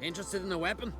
Interested in a weapon?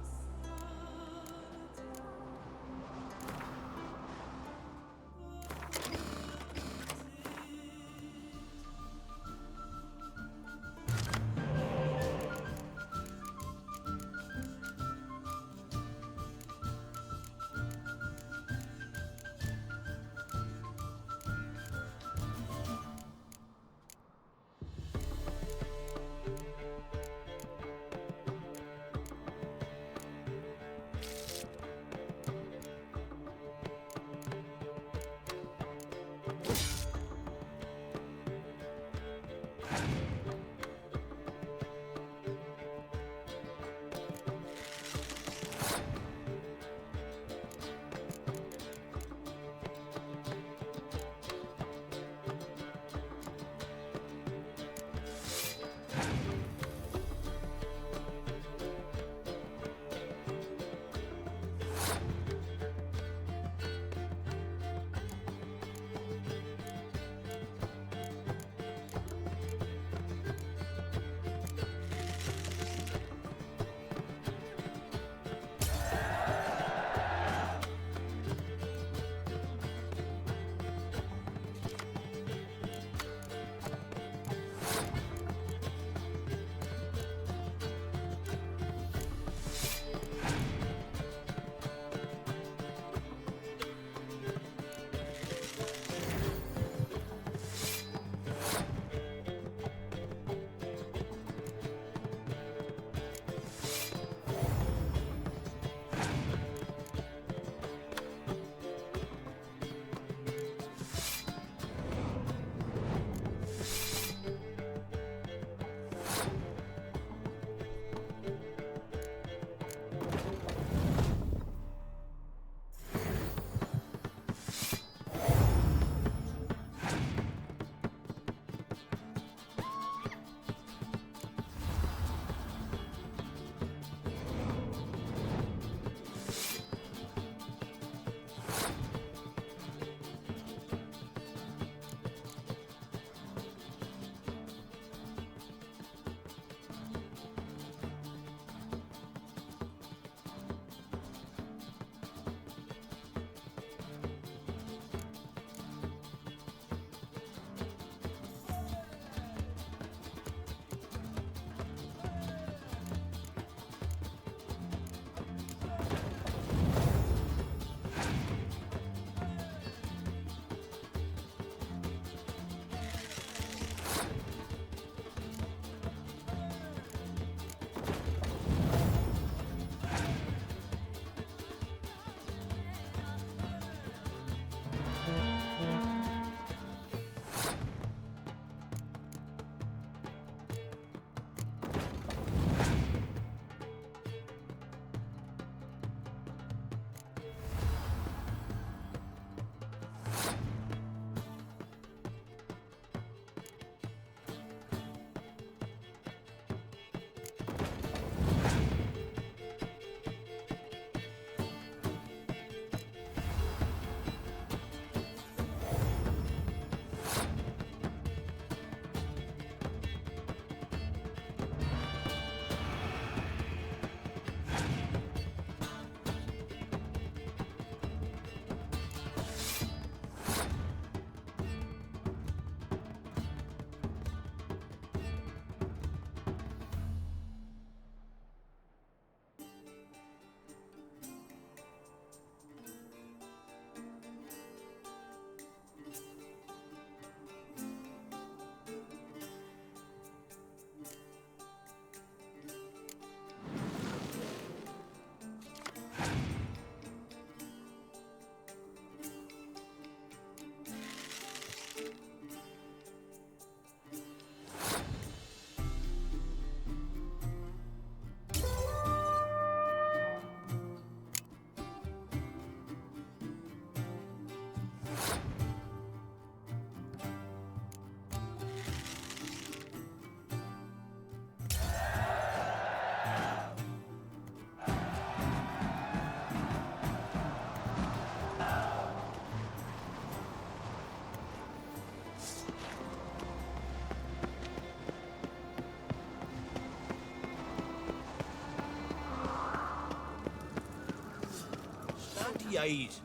the eyes.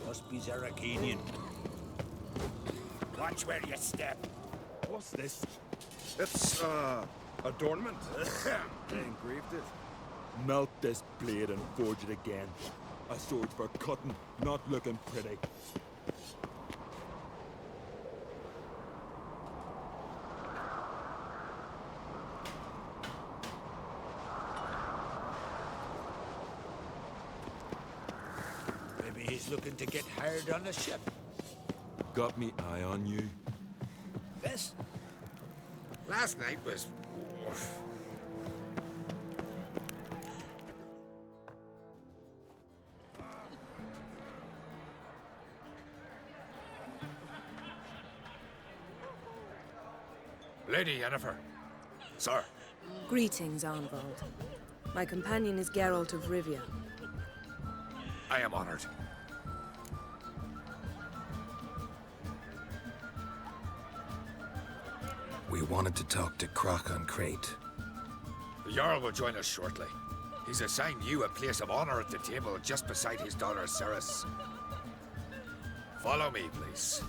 Must be Zarakanian. Watch where you step. What's this? It's, adornment. They engraved it. Melt this blade and forge it again. A sword for cutting, not looking pretty. Maybe he's looking to get hired on a ship. Got me eye on you. This? Last night was... Lady Yennefer. Sir. Greetings, Arnvald. My companion is Geralt of Rivia. I am honored. We wanted to talk to Croc on Crate. The Jarl will join us shortly. He's assigned you a place of honor at the table just beside his daughter Cerys. Follow me, please.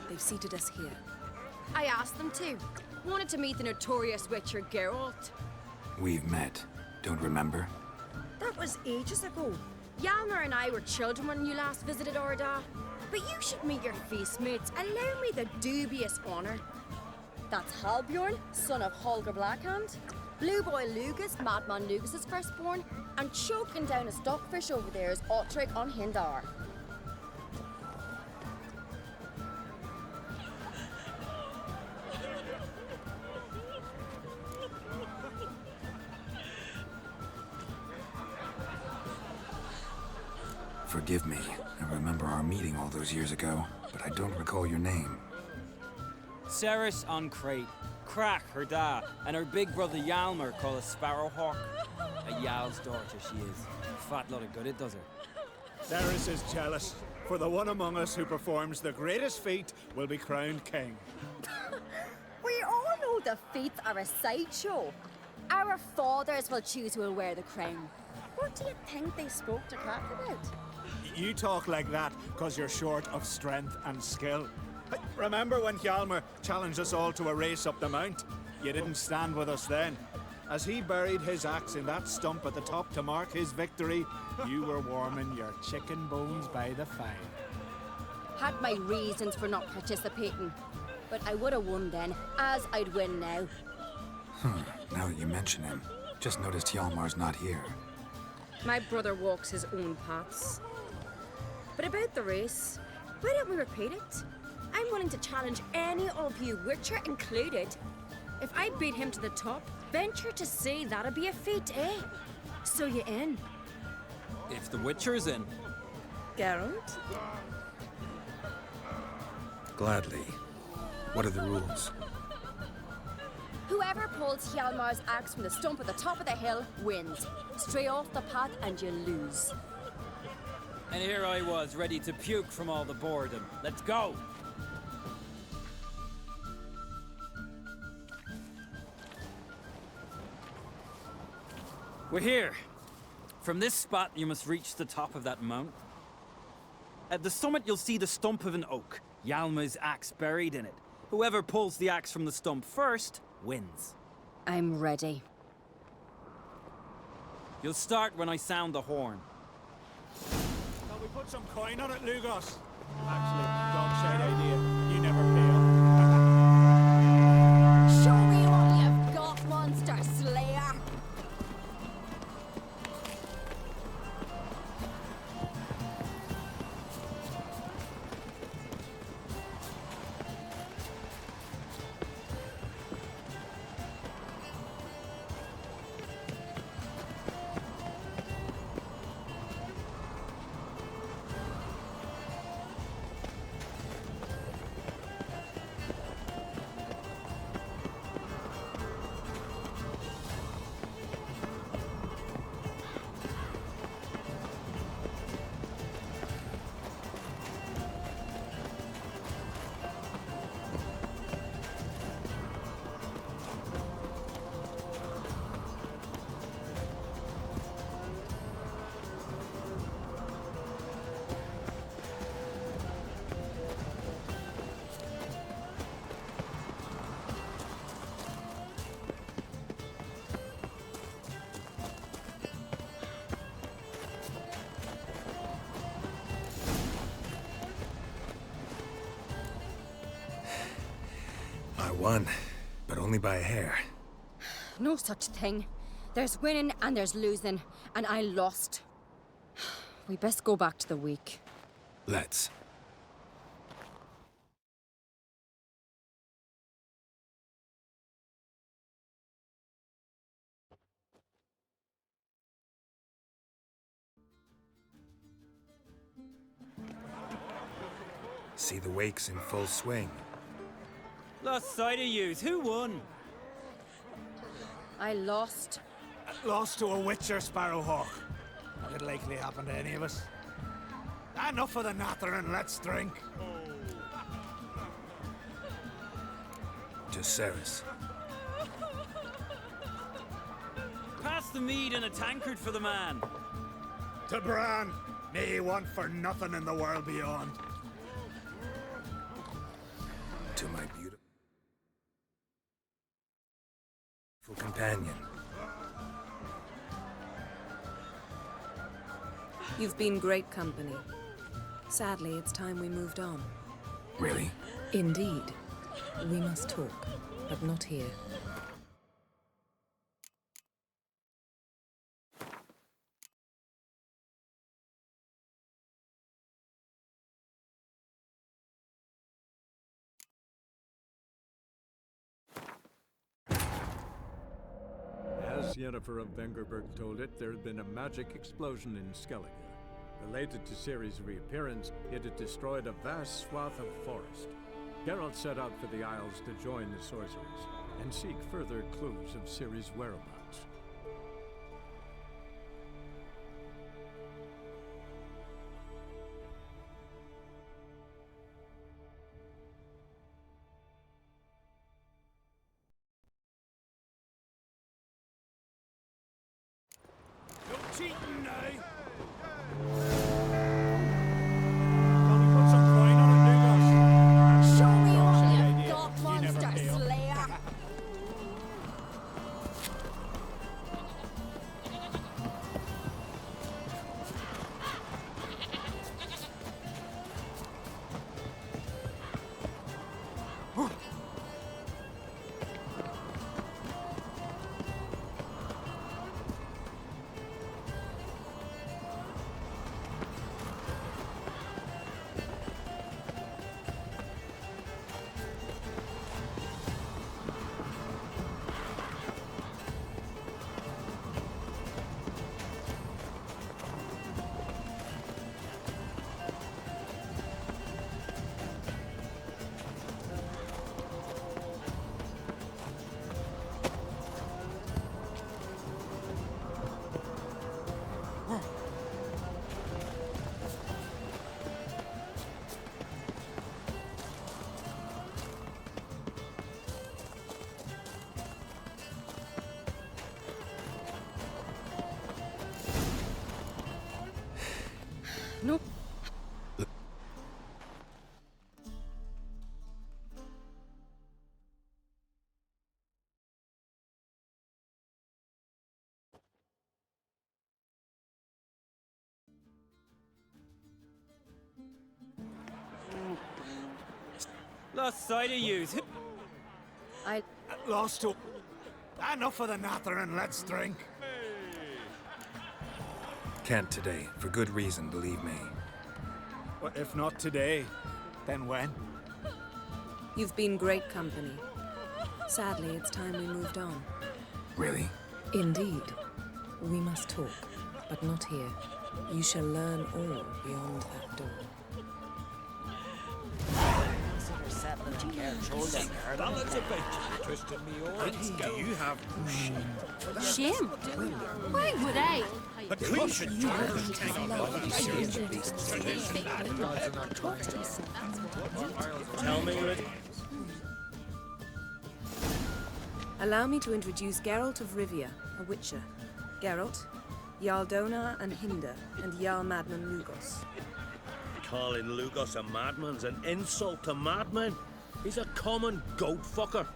They've seated us here. I asked them to. Wanted to meet the notorious Witcher Geralt. We've met. Don't remember? That was ages ago. Yalmer and I were children when you last visited Orda. But you should meet your feast mates. Allow me the dubious honor. That's Halbjorn, son of Holger Blackhand. Blue Boy Lugus, Madman Lugus' firstborn. And choking down a stockfish over there is Otrek on Hindar. Forgive me. I remember our meeting all those years ago, but I don't recall your name. Cerys on Crate. Crack, her dad, and her big brother Yalmer called a Sparrowhawk. A Yal's daughter she is. Fat lot of good it does her. Cerys is jealous, for the one among us who performs the greatest feat will be crowned king. We all know the feats are a sideshow. Our fathers will choose who will wear the crown. What do you think they spoke to Crack about? You talk like that because you're short of strength and skill. Remember when Hjalmar challenged us all to a race up the mount? You didn't stand with us then. As he buried his axe in that stump at the top to mark his victory, you were warming your chicken bones by the fire. Had my reasons for not participating. But I would have won then, as I'd win now. Now that you mention him, just noticed Hjalmar's not here. My brother walks his own paths. But about the race, why don't we repeat it? I'm willing to challenge any of you, Witcher included. If I beat him to the top, venture to say that'd be a feat, eh? So you in? If the Witcher's in. Geralt? Gladly. What are the rules? Whoever pulls Hjalmar's axe from the stump at the top of the hill wins. Stray off the path and you lose. And here I was, ready to puke from all the boredom. Let's go! We're here. From this spot, you must reach the top of that mount. At the summit, you'll see the stump of an oak. Yalma's axe buried in it. Whoever pulls the axe from the stump first wins. I'm ready. You'll start when I sound the horn. Shall we put some coin on it, Lugos? Actually, dog shite idea. You never pay up. Show me what you've got, monster slayer! won, but only by a hair. No such thing. There's winning and there's losing, and I lost. We best go back to the week. Let's. See the wakes in full swing. Lost sight of yous. Who won? I lost. Lost to a witcher, Sparrowhawk. It'll likely happen to any of us. Enough of the natter and let's drink. To Ceres. Pass the mead and a tankard for the man. To Bran, may he want for nothing in the world beyond. To my beautiful companion. You've been great company. Sadly, it's time we moved on. Really? Indeed. We must talk, but not here. As Yennefer of Vengerberg told it, there had been a magic explosion in Skellige. Related to Ciri's reappearance, it had destroyed a vast swath of forest. Geralt set out for the Isles to join the sorcerers and seek further clues of Ciri's whereabouts. No cheating now! Can we put some coin on it, Nugos? Show me all idea. you've got, You never monster fail. slayer! No. Lost sight of yous. I Lost to... Enough of the natter and let's drink. Can't today, for good reason, believe me. Well, if not today, then when? You've been great company. Sadly, it's time we moved on. Really? Indeed. We must talk, but not here. You shall learn all beyond that door. Balance of bench. Twisted me arms. Do you have shame. Why would I? But we should hang on. Tell me, Rick. Allow me to introduce Geralt of Rivia, a witcher. Geralt, Jarl Dona and Hinder, and Jarl Madman Lugos. Calling Lugos a madman's an insult to madmen. He's a common goat fucker.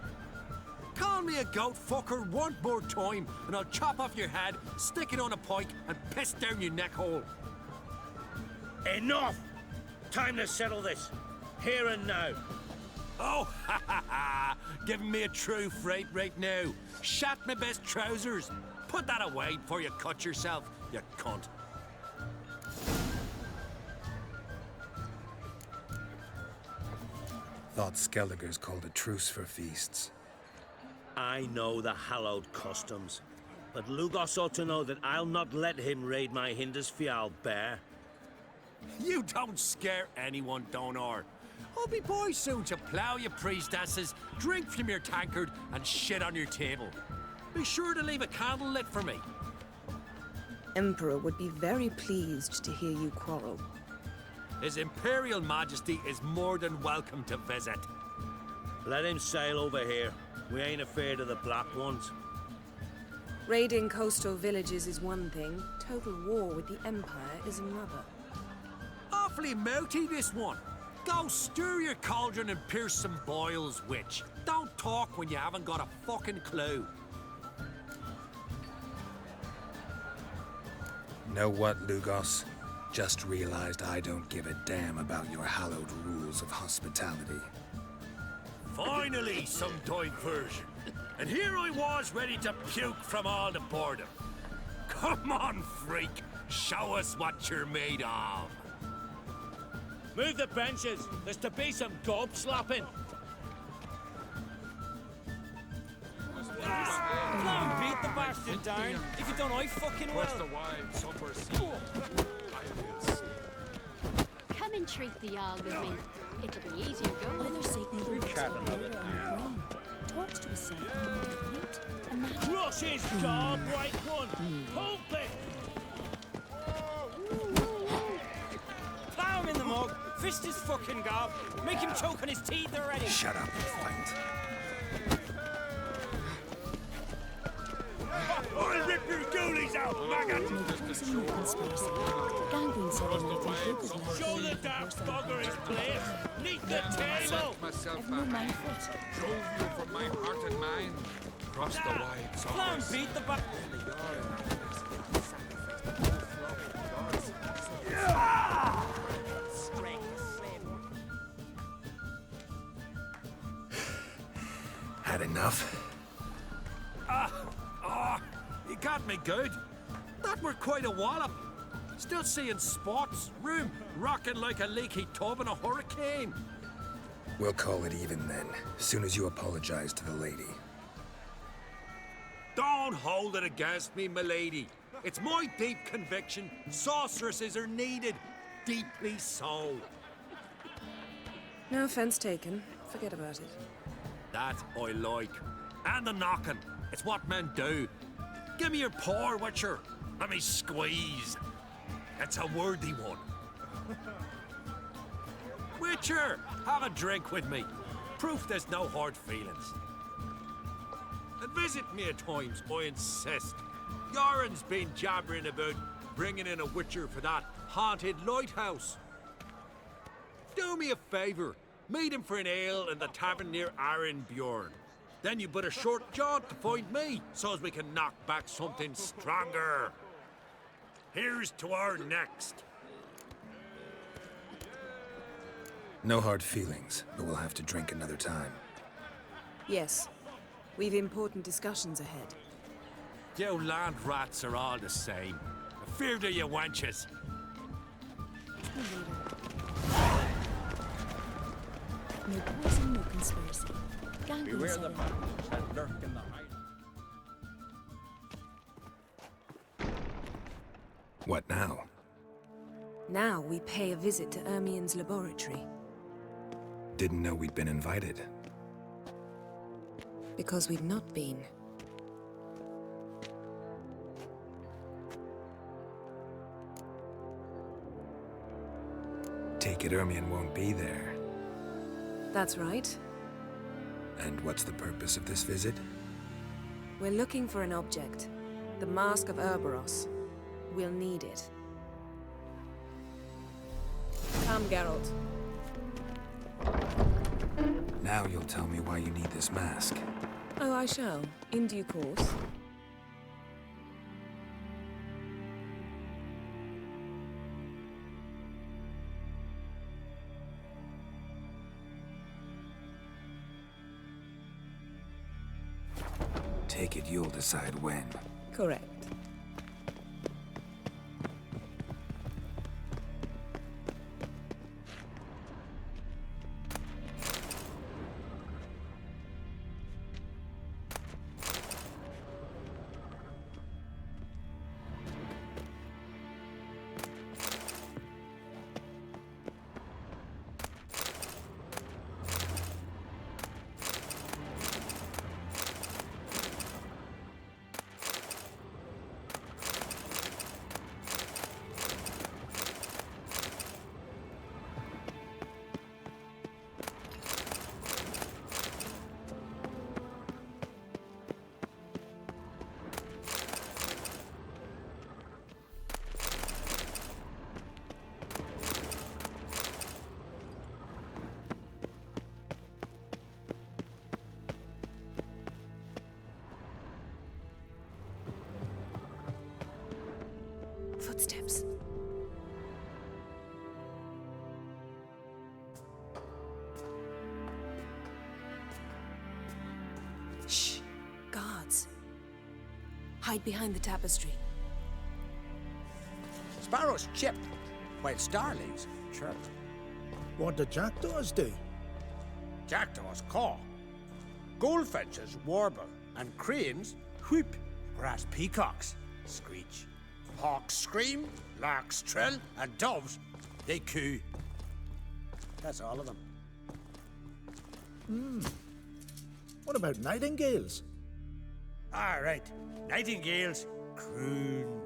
Call me a goat fucker one more time, and I'll chop off your head, stick it on a pike, and piss down your neck hole. Enough! Time to settle this. Here and now. Oh, ha ha ha! Giving me a true fright right now. Shat my best trousers. Put that away before you cut yourself, you cunt. Thought Skellige's called a truce for feasts. I know the hallowed customs, but Lugos ought to know that I'll not let him raid my Hindisfial bear. You don't scare anyone, Donor. I'll be boy soon to plough your priestesses, drink from your tankard, and shit on your table. Be sure to leave a candle lit for me. Emperor would be very pleased to hear you quarrel. His Imperial Majesty is more than welcome to visit. Let him sail over here. We ain't afraid of the Black Ones. Raiding coastal villages is one thing, total war with the Empire is another. Awfully mouty, this one. Go stir your cauldron and pierce some boils, witch. Don't talk when you haven't got a fucking clue. Know what, Lugos? Just realized I don't give a damn about your hallowed rules of hospitality. Finally, some diversion. And here I was ready to puke from all the boredom. Come on, freak. Show us what you're made of. Move the benches. There's to be some gob slapping. Beat the bastard down. If you don't, I fucking will. Come and treat the Jarl with me. It'll be easier going. Either Satan will talks to himself and night. Crush his gob, right one. Pump it. Plow him in the mug. Fist his fucking gob. Make him choke on his teeth already. Shut up and fight. I'll rip your goolies out, maggot! Show the dark bugger his place! Neath the table! Drove you from my heart and mind. Cross the wide Plow and beat the back. Had enough? You got me good. That were quite a wallop. Still seeing spots, room rocking like a leaky tub in a hurricane. We'll call it even then, soon as you apologize to the lady. Don't hold it against me, milady. It's my deep conviction sorceresses are needed. Deeply so. No offense taken. Forget about it. That I like. And the knocking. It's what men do. Give me your paw, Witcher. Let me squeeze. It's a worthy one. Witcher, have a drink with me. Proof there's no hard feelings. And visit me at times, I insist. Yoren's been jabbering about bringing in a Witcher for that haunted lighthouse. Do me a favour. Meet him for an ale in the tavern near Arenbjorn. Then you but a short jaunt to find me, so as we can knock back something stronger. Here's to our next. No hard feelings, but we'll have to drink another time. Yes. We've important discussions ahead. You land rats are all the same. Feared of you wenches. No poison, no conspiracy. Beware the mountains that lurk in the height. What now? Now we pay a visit to Ermien's laboratory. Didn't know we'd been invited. Because we've not been. Take it Ermien won't be there. That's right. And what's the purpose of this visit? We're looking for an object. The Mask of Urboros. We'll need it. Come, Geralt. Now you'll tell me why you need this mask. Oh, I shall. In due course. Take it you'll decide when. Correct. Footsteps. Shh. Guards. Hide behind the tapestry. Sparrows chip, while starlings chirp. What do jackdaws do? Jackdaws caw. Goldfinches warble, and cranes whoop, whereas peacocks screech. Hawks scream, larks trill, and doves, they coo. That's all of them. What about nightingales? All right, nightingales croon.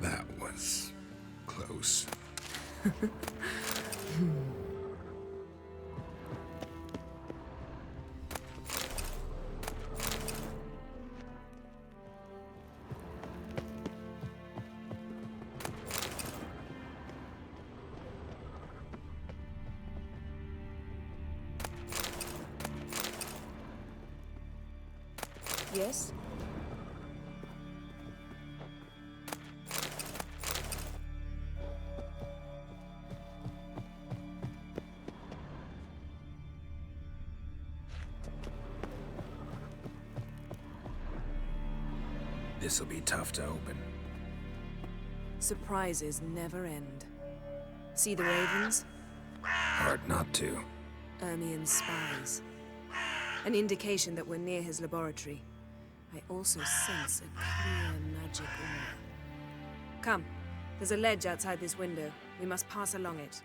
That was close. Yes? This'll be tough to open. Surprises never end. See the ravens? Hard not to. Ermien's spies. An indication that we're near his laboratory. I also sense a clear magic aura. Come. There's a ledge outside this window. We must pass along it.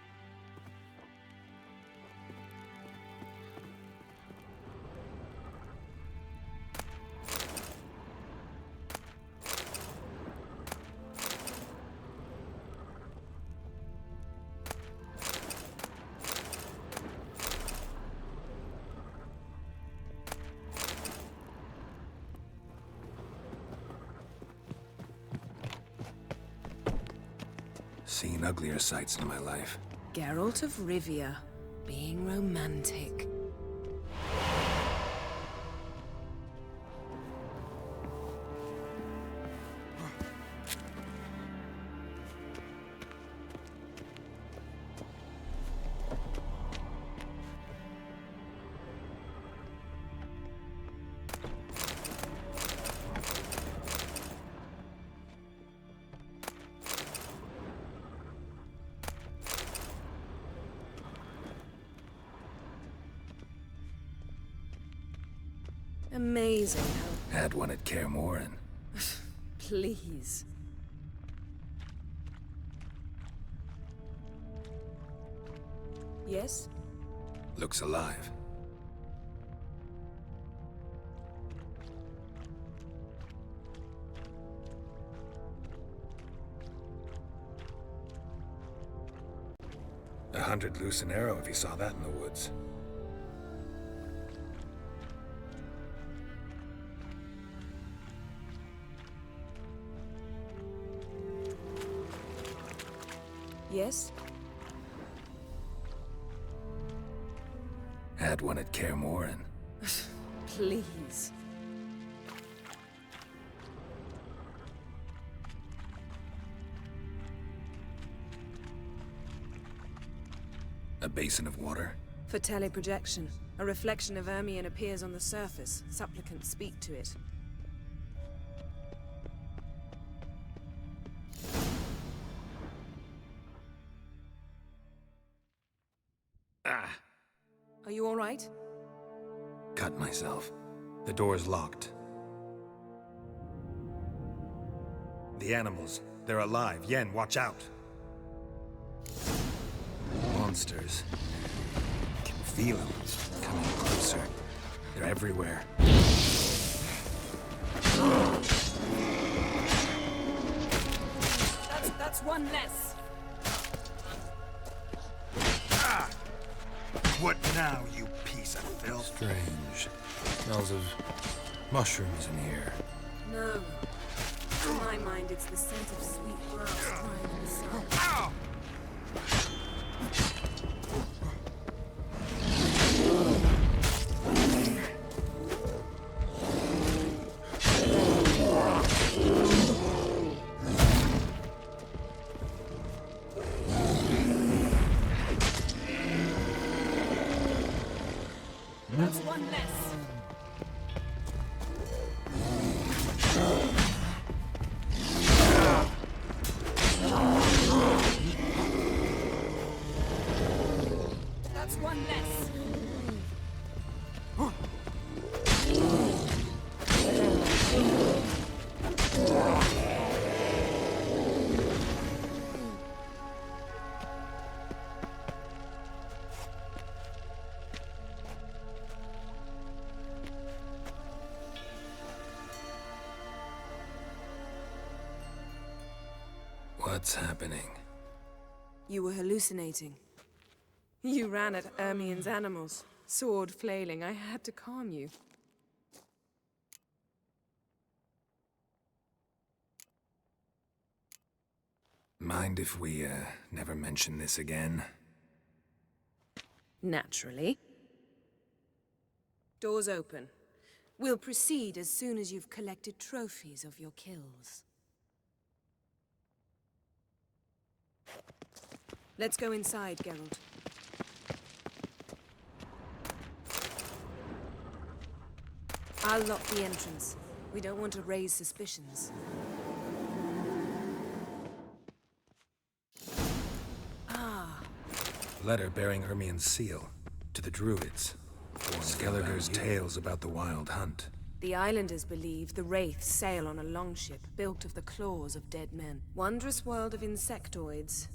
Seen uglier sights in my life. Geralt of Rivia, being romantic. Amazing how... Had one at Kaer Morhen. Please. Yes? Looks alive. $100 loose an arrow if you saw that in the woods. Yes? Had one at Kaer Morhen. Please. A basin of water? For teleprojection. A reflection of Ermion appears on the surface. Supplicants speak to it. Are you all right? Cut myself. The door's locked. The animals. They're alive. Yen, watch out. Monsters. I can feel them coming closer. They're everywhere. That's one less. What now, you piece of filth? Strange. Smells of mushrooms in here. No. To my mind, it's the scent of sweet grass drying in the sun. That's one less. That's one less. What's happening? You were hallucinating. You ran at Ermion's animals, sword flailing. I had to calm you. Mind if we, never mention this again? Naturally. Doors open. We'll proceed as soon as you've collected trophies of your kills. Let's go inside, Geralt. I'll lock the entrance. We don't want to raise suspicions. Letter bearing Ermion's seal. To the Druids. Skellige's tales about the wild hunt. The islanders believe the wraiths sail on a longship built of the claws of dead men. Wondrous world of insectoids.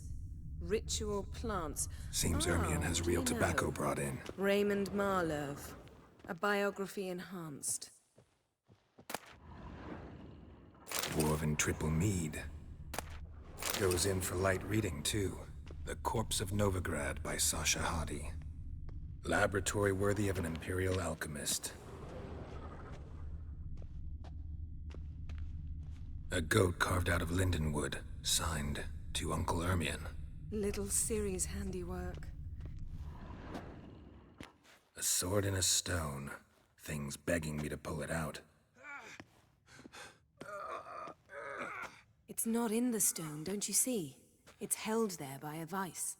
Ritual plants. Seems Ermion has real tobacco brought in. Raymond Marlove. A biography enhanced. Dwarven triple mead. Goes in for light reading, too. The Corpse of Novigrad by Sasha Hadi. Laboratory worthy of an Imperial alchemist. A goat carved out of lindenwood, signed to Uncle Ermion. Little Ciri's handiwork. A sword in a stone. Things begging me to pull it out. It's not in the stone, don't you see? It's held there by a vice.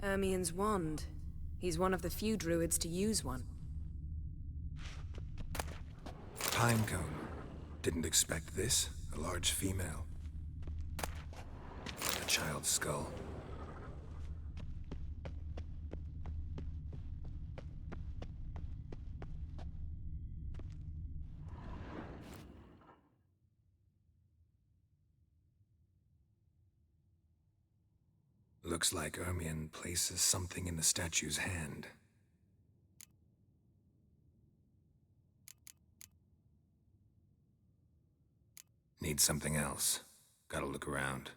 Ermion's wand. He's one of the few druids to use one. Pinecone. Didn't expect this. A large female. A child's skull. Looks like Ermion places something in the statue's hand. Need something else. Gotta look around.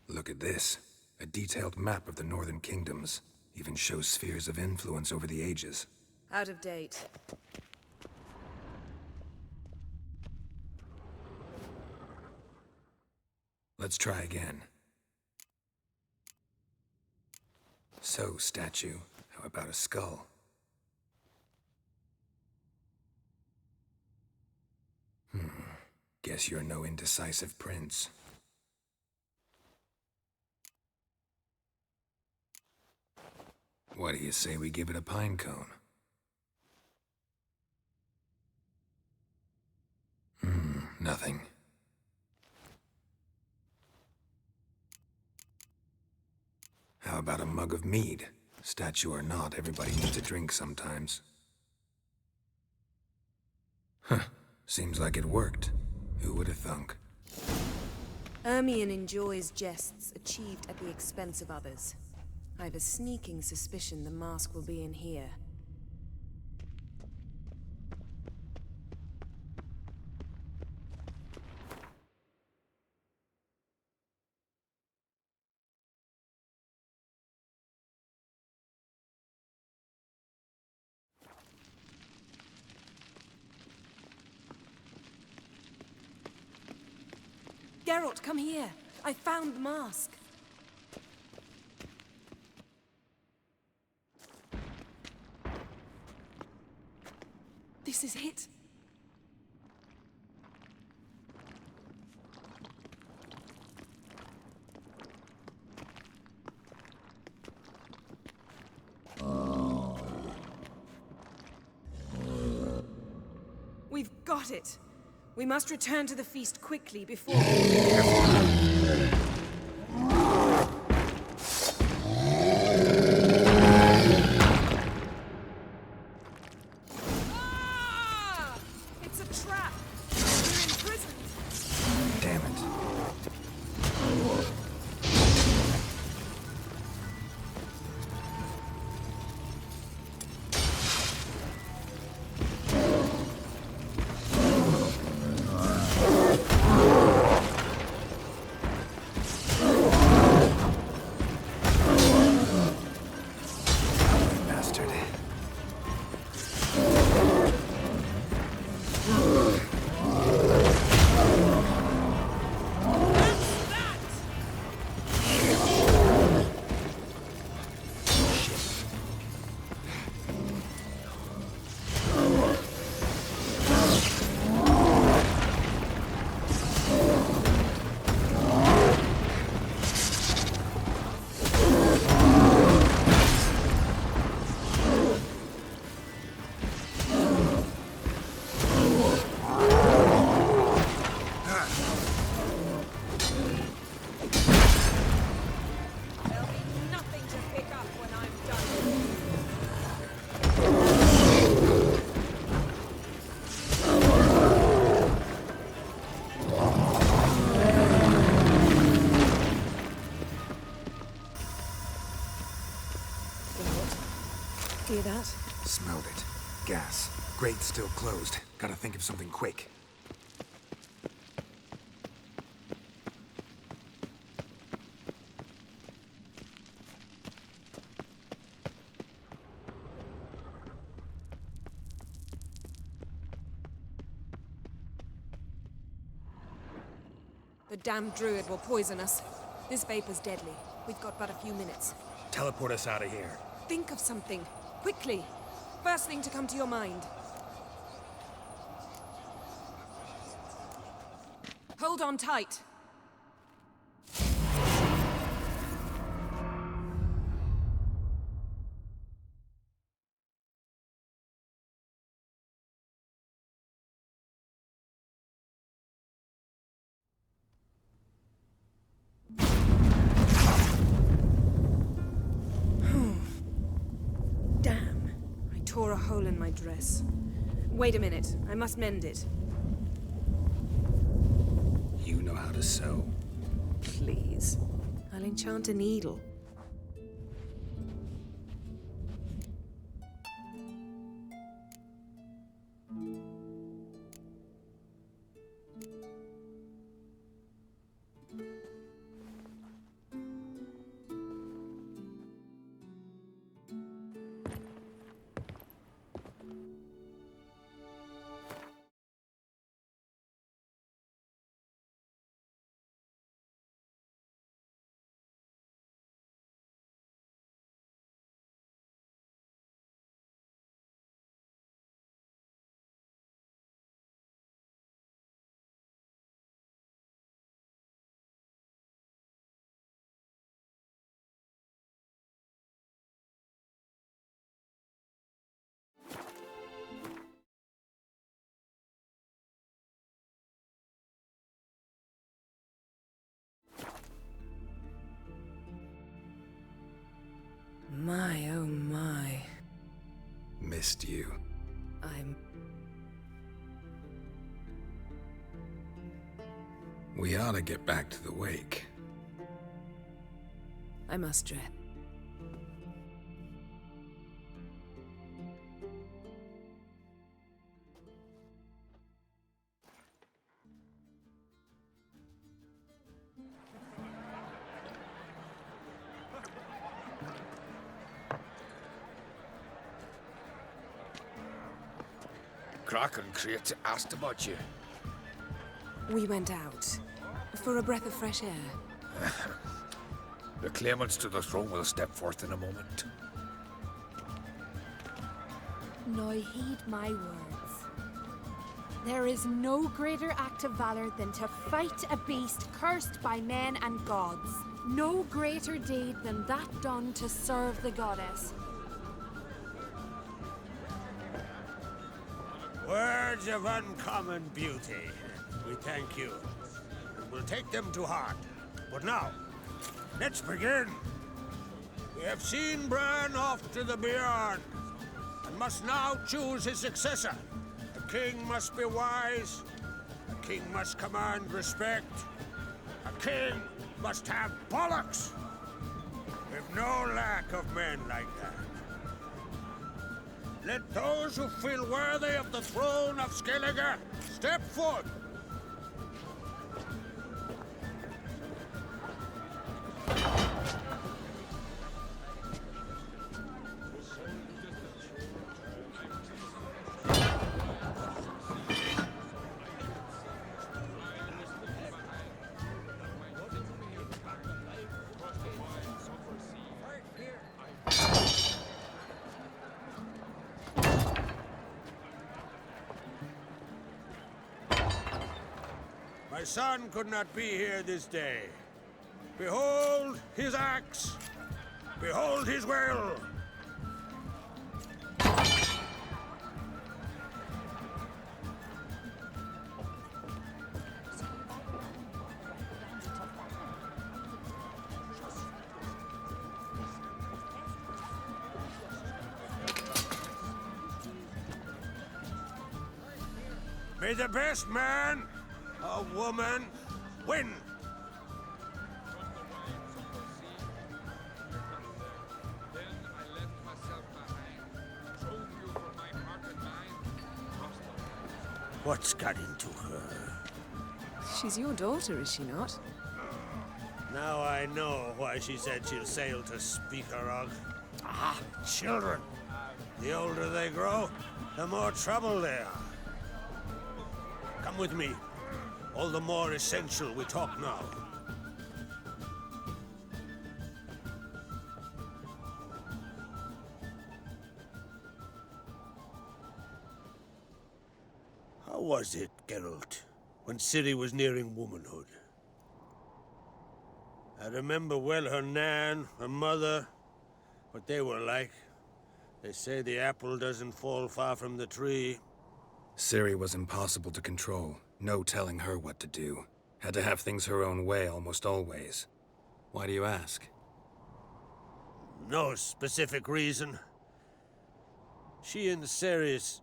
Look at this. A detailed map of the Northern Kingdoms. Even shows spheres of influence over the ages. Out of date. Let's try again. So, statue, how about a skull? Guess you're no indecisive prince. What do you say we give it a pine cone? Nothing. How about a mug of mead? Statue or not, everybody needs a drink sometimes. Huh. Seems like it worked. Who would have thunk? Ermion enjoys jests achieved at the expense of others. I've a sneaking suspicion the mask will be in here. Geralt, come here. I found the mask. This is it. We've got it. We must return to the feast quickly before... Ah! It's a trap. We're imprisoned. Damn it. Hear that? Smelled it. Gas. Grate's still closed. Gotta think of something quick. The damned druid will poison us. This vapor's deadly. We've got but a few minutes. Teleport us out of here. Think of something. Quickly. First thing to come to your mind. Hold on tight. Tore a hole in my dress. Wait a minute. I must mend it. You know how to sew. Please. I'll enchant a needle. My, oh my. Missed you. We ought to get back to the wake. I must dress. Kraken Crate asked about you. We went out for a breath of fresh air. The claimants to the throne will step forth in a moment. Now heed my words. There is no greater act of valor than to fight a beast cursed by men and gods. No greater deed than that done to serve the goddess. Words of uncommon beauty. We thank you. We'll take them to heart. But now, let's begin. We have seen Bran off to the beyond, and must now choose his successor. A king must be wise. A king must command respect. A king must have bollocks. We've no lack of men like that. Let those who feel worthy of the throne of Skellige step forth. My son could not be here this day. Behold his axe. Behold his will. May the best man or woman win. What's got into her? She's your daughter, is she not? Now I know why she said she'll sail to Speakerog. Ah, children. The older they grow, the more trouble they are. Come with me. All the more essential we talk now. How was it, Geralt, when Ciri was nearing womanhood? I remember well her nan, her mother, what they were like. They say the apple doesn't fall far from the tree. Ciri was impossible to control. No telling her what to do. Had to have things her own way almost always. Why do you ask? No specific reason. She and Ceres,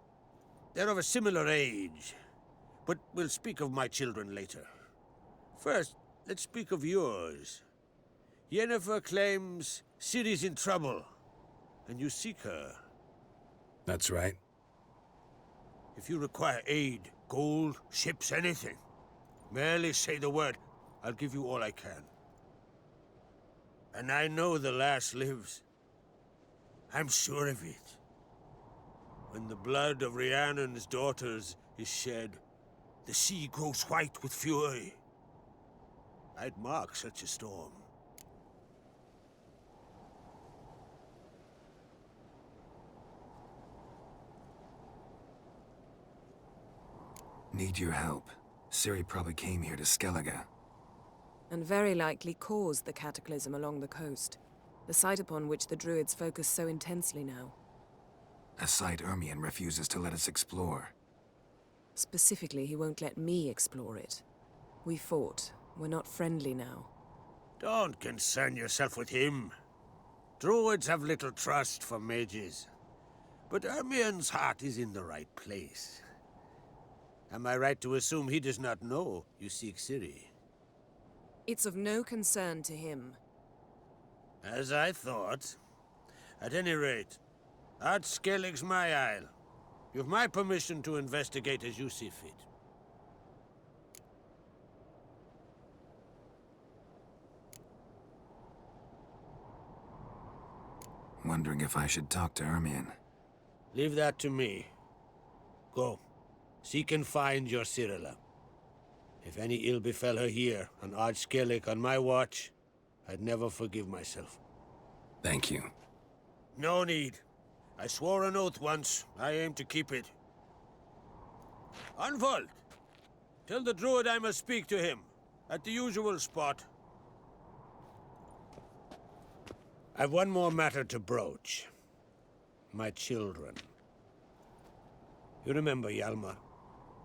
they're of a similar age. But we'll speak of my children later. First, let's speak of yours. Yennefer claims Ciri's in trouble, and you seek her. That's right. If you require aid, gold, ships, anything, merely say the word. I'll give you all I can. And I know the lass lives. I'm sure of it. When the blood of Rhiannon's daughters is shed, the sea grows white with fury. I'd mark such a storm. Need your help. Ciri probably came here to Skellige. And very likely caused the cataclysm along the coast. The site upon which the Druids focus so intensely now. A site Ermion refuses to let us explore. Specifically, he won't let me explore it. We fought. We're not friendly now. Don't concern yourself with him. Druids have little trust for mages. But Ermien's heart is in the right place. Am I right to assume he does not know you seek Ciri? It's of no concern to him. As I thought. At any rate, Ard Skellig's my isle. You've my permission to investigate as you see fit. Wondering if I should talk to Ermien. Leave that to me. Go. Seek and find your Cirilla. If any ill befell her here, on Ard Skellig on my watch, I'd never forgive myself. Thank you. No need. I swore an oath once. I aim to keep it. Unfold! Tell the druid I must speak to him. At the usual spot. I've one more matter to broach. My children. You remember Hjalmar?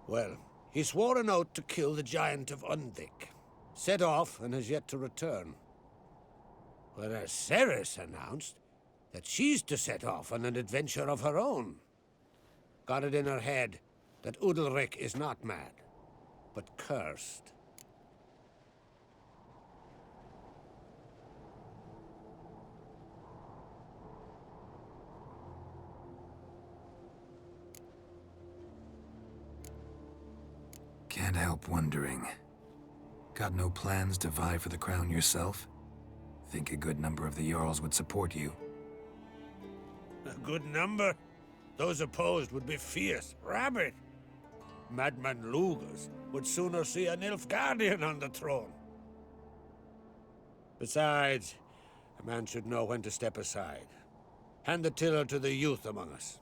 Well, he swore an oath to kill the Giant of Undvik. Set off and has yet to return. Whereas Ceres announced that she's to set off on an adventure of her own. Got it in her head that Udalryk is not mad, but cursed. Can't help wondering. Got no plans to vie for the crown yourself? Think a good number of the Jarls would support you. A good number? Those opposed would be fierce, rabid. Madman Lugas would sooner see an Nilfgaardian on the throne. Besides, a man should know when to step aside. Hand the tiller to the youth among us.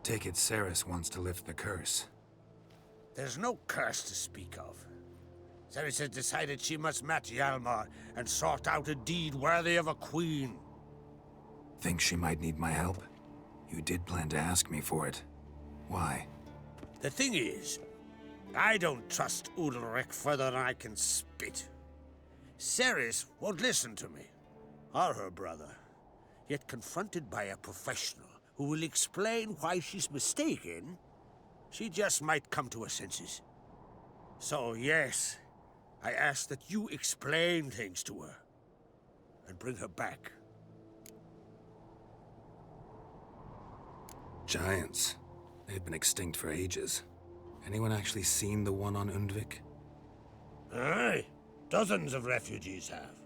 Take it Ceres wants to lift the curse. There's no curse to speak of. Ceres has decided she must match Hjalmar and sort out a deed worthy of a queen. Think she might need my help? You did plan to ask me for it. Why? The thing is, I don't trust Udalryk further than I can spit. Ceres won't listen to me, or her brother. Yet confronted by a professional who will explain why she's mistaken, she just might come to her senses. So yes, I ask that you explain things to her and bring her back. Giants. They've been extinct for ages. Anyone actually seen the one on Undvik? Aye. Dozens of refugees have.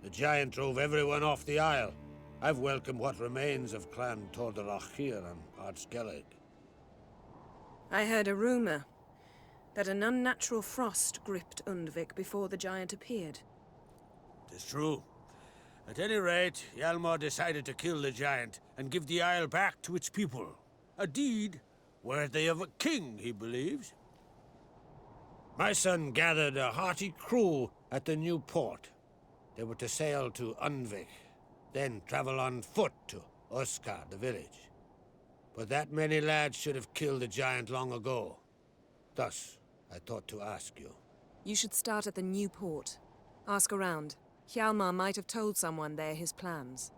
The giant drove everyone off the Isle. I've welcomed what remains of Clan Tordarach here on Ard Skellig. I heard a rumor that an unnatural frost gripped Undvik before the giant appeared. It's true. At any rate, Hjalmar decided to kill the giant and give the Isle back to its people. A deed worthy of a king, he believes. My son gathered a hearty crew at the new port. They were to sail to Undvik, then travel on foot to Oskar, the village. But that many lads should have killed the giant long ago. Thus, I thought to ask you. You should start at the new port. Ask around. Hjalmar might have told someone there his plans.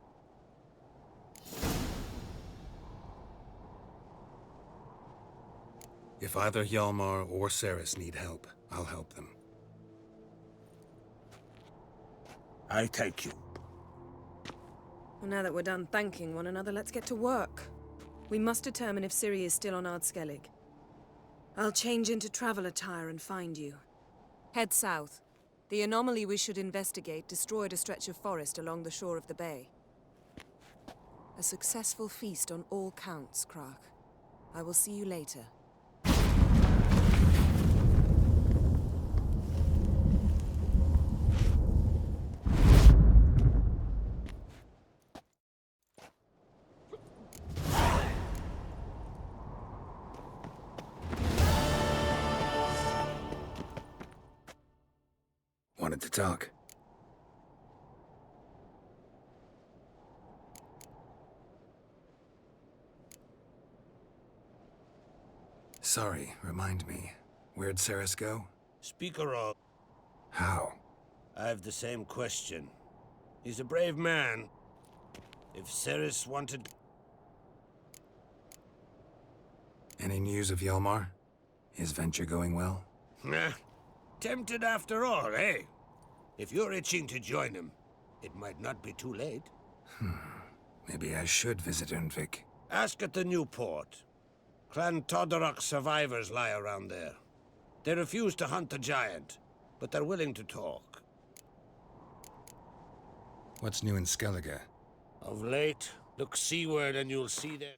If either Hjalmar or Ceres need help, I'll help them. I thank you. Well, now that we're done thanking one another, let's get to work. We must determine if Ciri is still on Ard Skellig. I'll change into travel attire and find you. Head south. The anomaly we should investigate destroyed a stretch of forest along the shore of the bay. A successful feast on all counts, Crach. I will see you later. Wanted to talk. Sorry, remind me. Where'd Ceres go? Speaker of... How? I've the same question. He's a brave man. If Ceres wanted... Any news of Hjalmar? His venture going well? Nah. Tempted after all, eh? If you're itching to join him, it might not be too late. Maybe I should visit Undvik. Ask at the new port. Clan Todorok survivors lie around there. They refuse to hunt the giant, but they're willing to talk. What's new in Skellige? Of late, look seaward and you'll see there.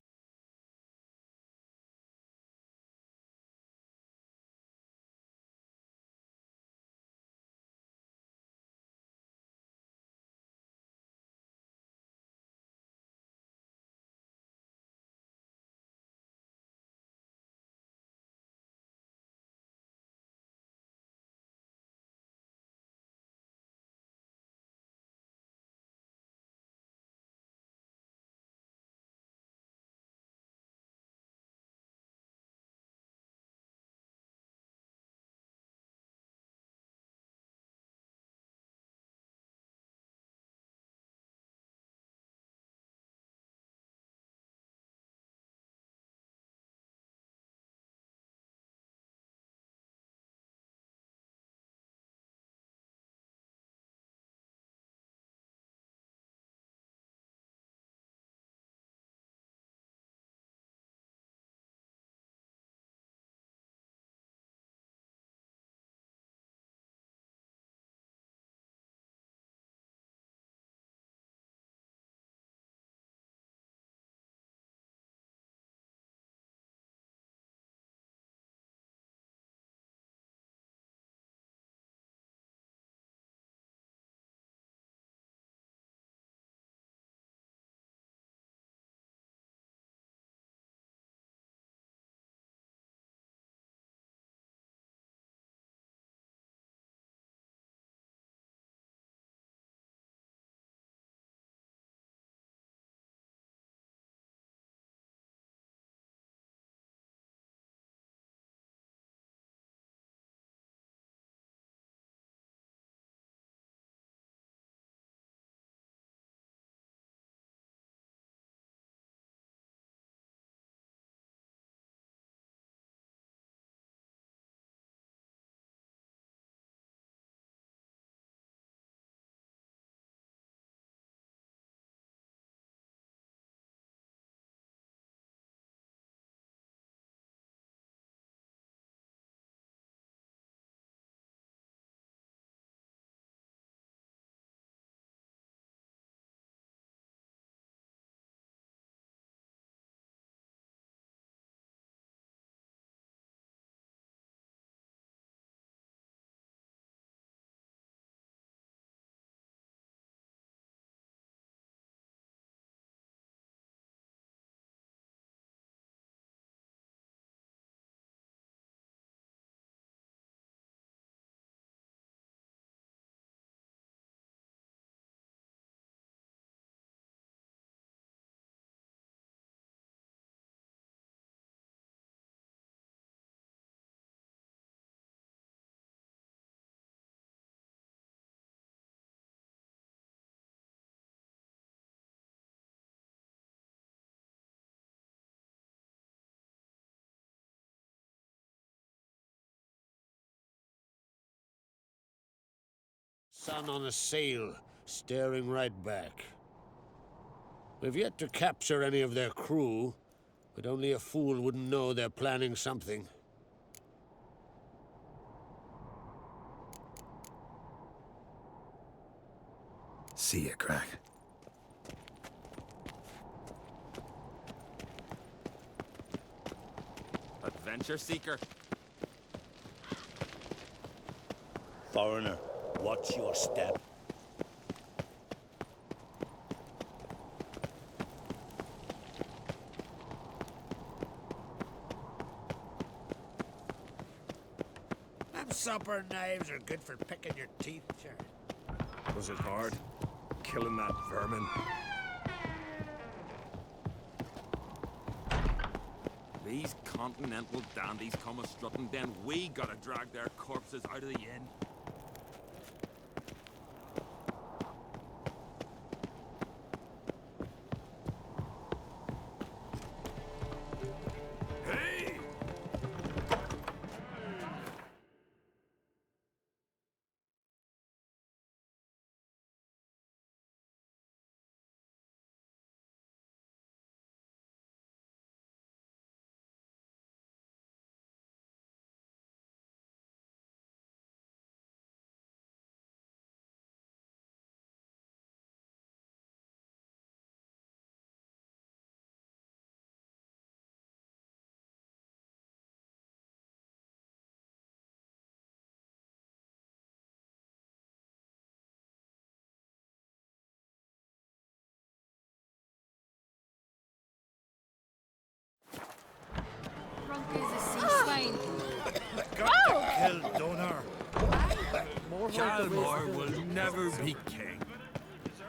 Sun on a sail, staring right back. We've yet to capture any of their crew, but only a fool wouldn't know they're planning something. See ya, Crack. Adventure seeker. Foreigner, watch your step. Them supper knives are good for picking your teeth, sure. Was it hard? Killing that vermin? These continental dandies come a strutting, then we gotta drag their corpses out of the inn. Well done her. Calmar will never be king.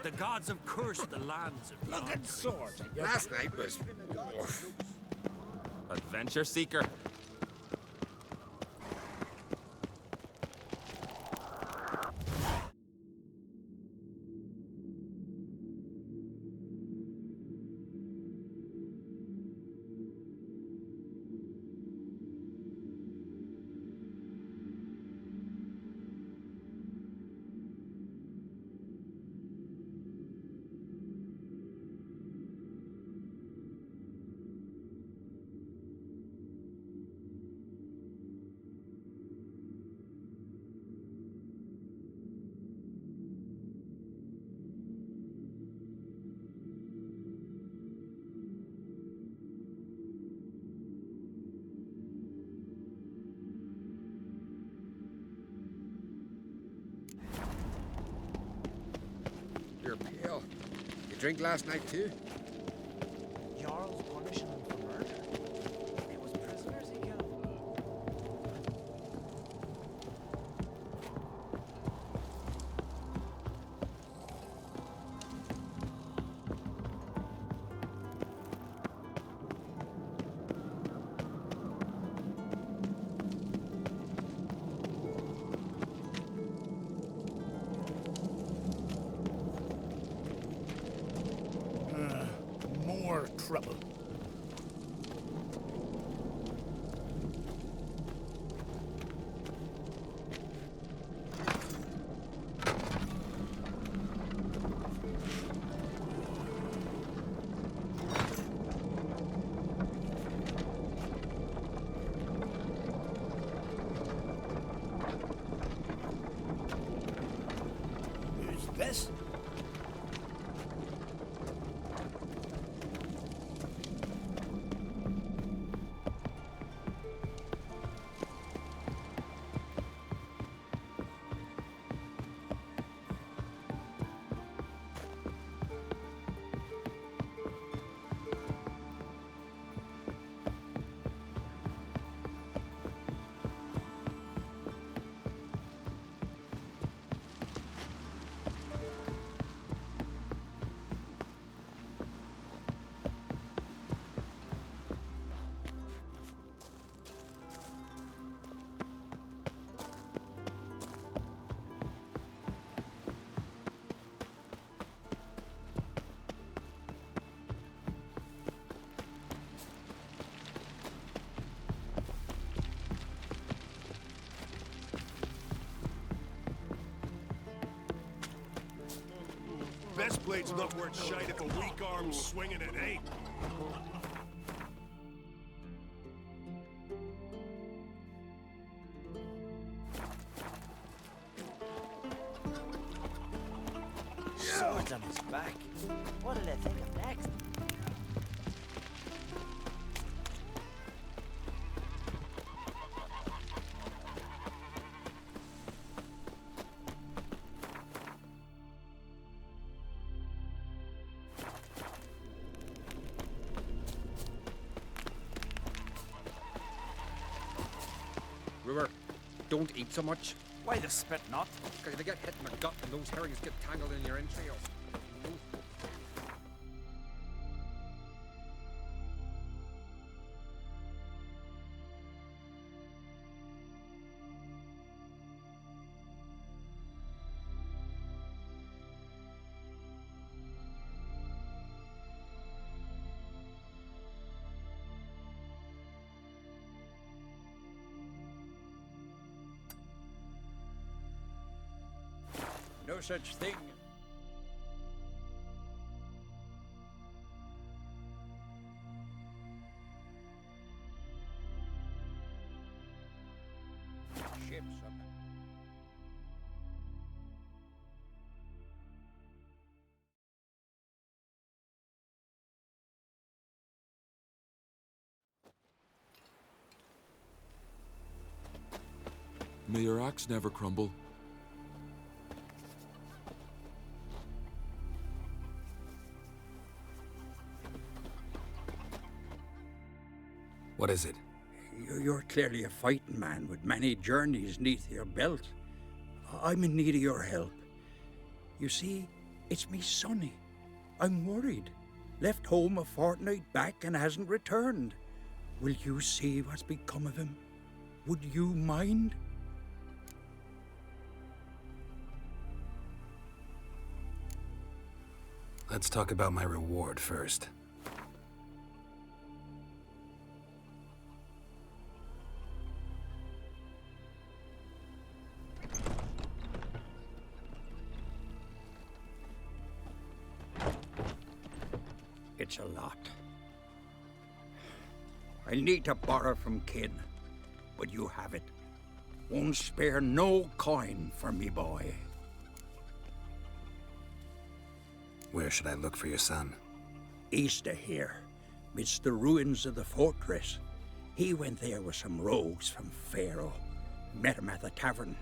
The gods have cursed the lands of Look at sword. Last night was... Adventure seeker. You're pale. You drink last night too? Jarl's punishing them for murder. It was prisoners he killed. More trouble. Who's this? Best blade's not worth shite if a weak arm's swinging it ain't. Swords on his back. What'll they think of next? River, don't eat so much. Why the spit not? Because if you get hit in the gut and those herrings get tangled in your entrails. No such thing. Ships up. May your axe never crumble. What is it? You're clearly a fighting man with many journeys neath your belt. I'm in need of your help. You see, it's me Sonny. I'm worried. Left home a fortnight back and hasn't returned. Will you see what's become of him? Would you mind? Let's talk about my reward first. It's a lot. I'll need to borrow from kin, but you have it. Won't spare no coin for me boy. Where should I look for your son? East of here, midst the ruins of the fortress. He went there with some rogues from Pharaoh. Met him at the tavern.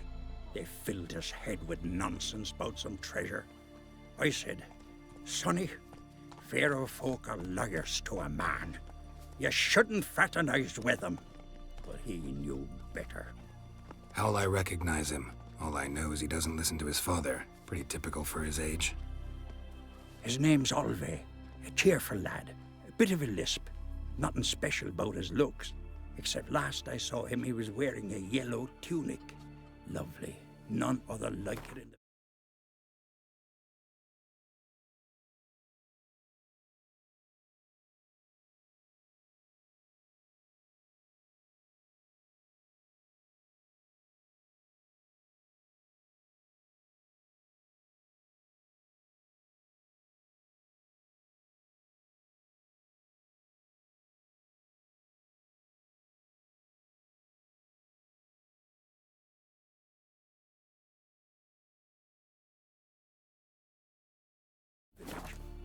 They filled his head with nonsense about some treasure. I said, Sonny, Pharaoh folk are liars to a man. You shouldn't fraternize with them. But he knew better. How'll I recognize him? All I know is he doesn't listen to his father. Pretty typical for his age. His name's Olve, a cheerful lad, a bit of a lisp. Nothing special about his looks, except last I saw him he was wearing a yellow tunic. Lovely, none other like it in the...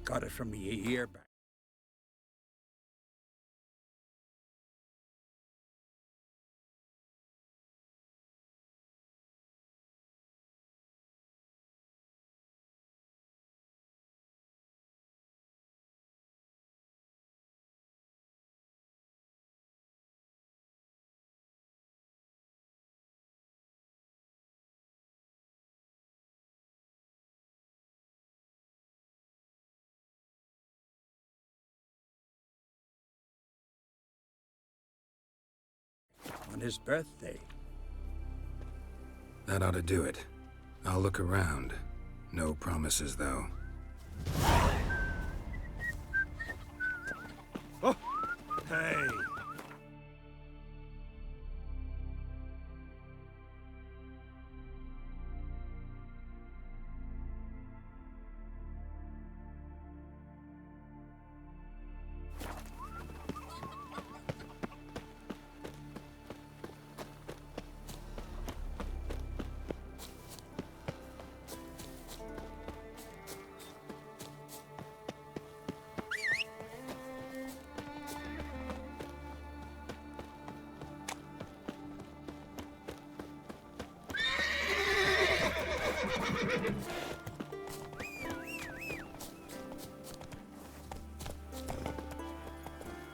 Got it from me a year back. On his birthday. That ought to do it. I'll look around. No promises, though. Oh! Hey!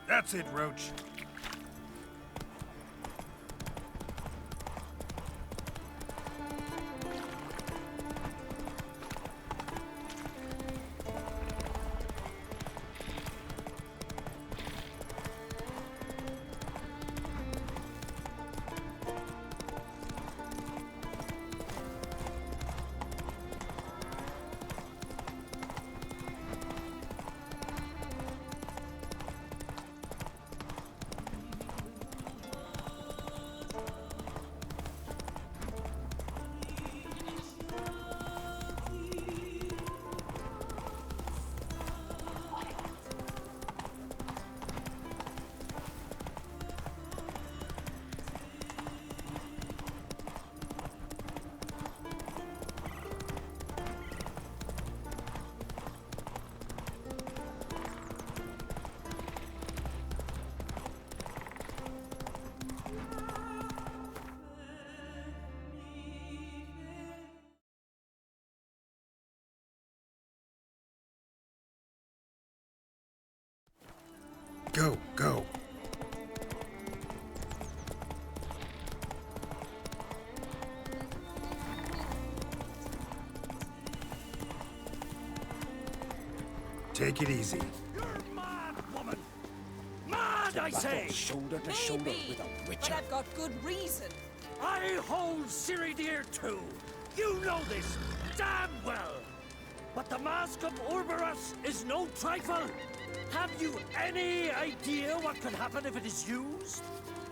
That's it, Roach. Go, go. Take it easy. You're mad, woman! Mad, I say! Shoulder to shoulder with a witcher. But I've got good reason. I hold Ciri dear too. You know this damn well. But the Mask of Urberus is no trifle. Have you any idea what could happen if it is used?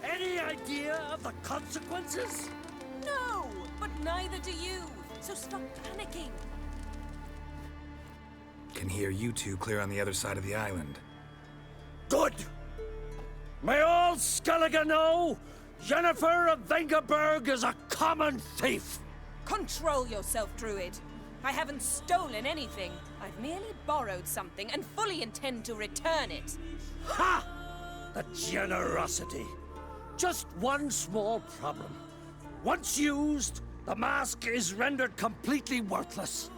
Any idea of the consequences? No, but neither do you. So stop panicking. Can hear you two clear on the other side of the island. Good! May all Skellige know Yennefer of Vengerberg is a common thief! Control yourself, Druid. I haven't stolen anything. I've merely borrowed something and fully intend to return it. Ha! The generosity. Just one small problem. Once used, the mask is rendered completely worthless.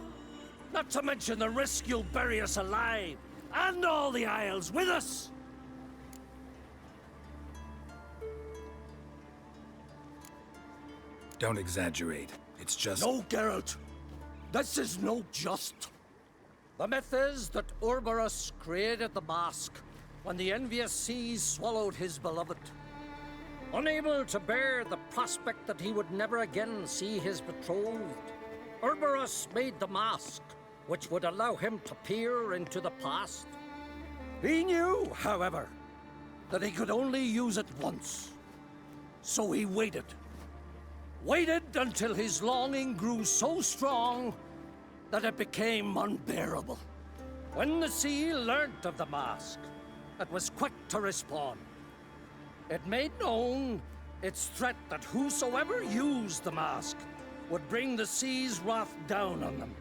Not to mention the risk you'll bury us alive, and all the Isles with us. Don't exaggerate. It's just... No, Geralt. This is no just. The myth is that Urberus created the mask when the envious seas swallowed his beloved. Unable to bear the prospect that he would never again see his betrothed, Urberus made the mask, which would allow him to peer into the past. He knew, however, that he could only use it once. So he waited. Waited until his longing grew so strong that it became unbearable. When the sea learnt of the mask, it was quick to respond. It made known its threat that whosoever used the mask would bring the sea's wrath down on them.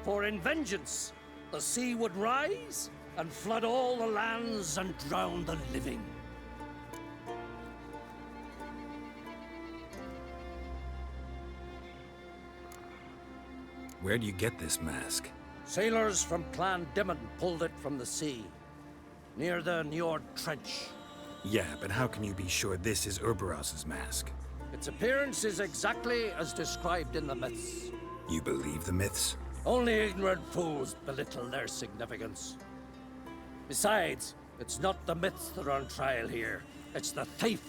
For in vengeance, the sea would rise and flood all the lands and drown the living. Where do you get this mask? Sailors from Clan Dimon pulled it from the sea, near the Njord Trench. Yeah, but how can you be sure this is Urberos's mask? Its appearance is exactly as described in the myths. You believe the myths? Only ignorant fools belittle their significance. Besides, it's not the myths that are on trial here. It's the thief.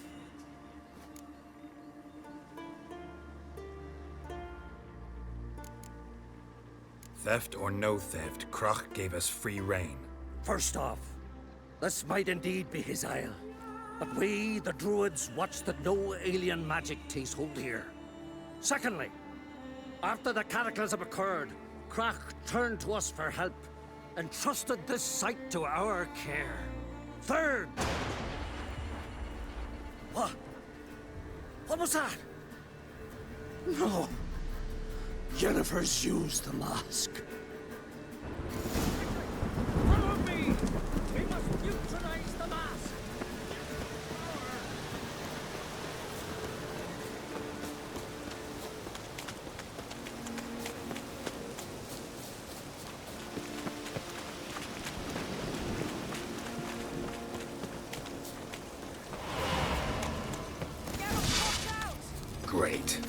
Theft or no theft, Crach gave us free rein. First off, this might indeed be his isle. But we, the Druids, watch that no alien magic takes hold here. Secondly, after the cataclysm occurred, Crach turned to us for help and trusted this site to our care. Third... What? What was that? No. Yennefer's used the mask. Follow me! We must neutralize the mask! Great.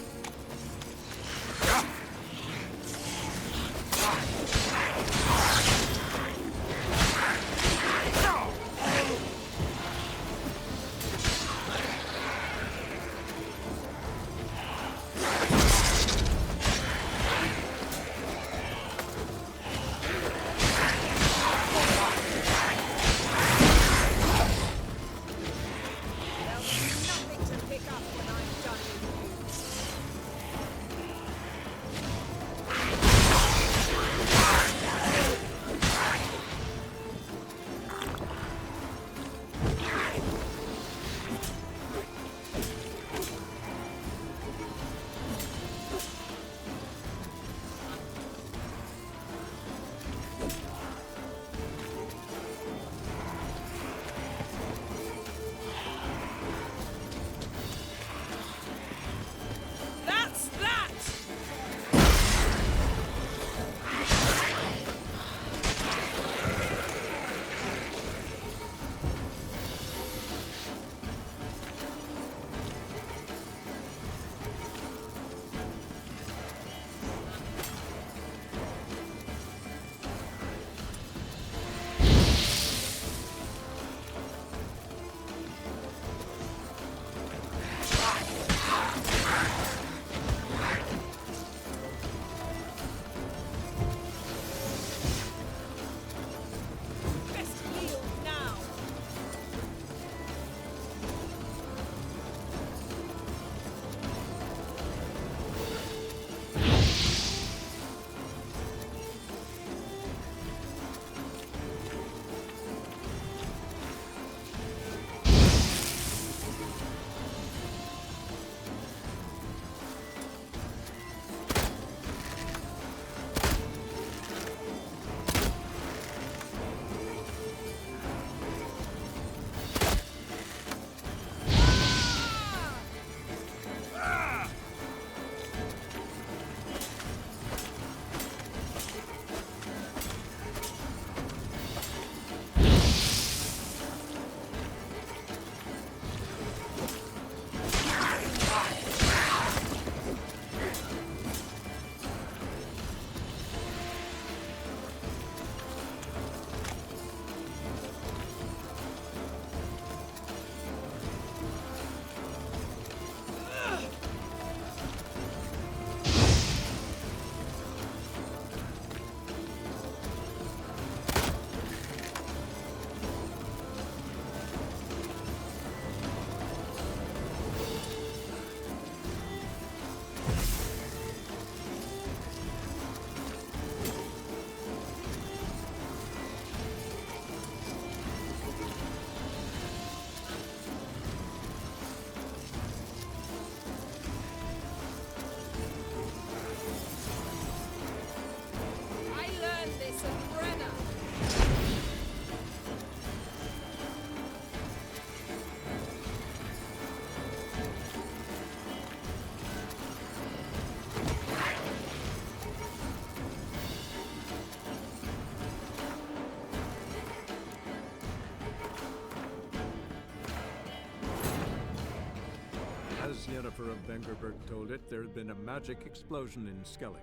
As Yennefer of Vengerberg told it, there had been a magic explosion in Skellige.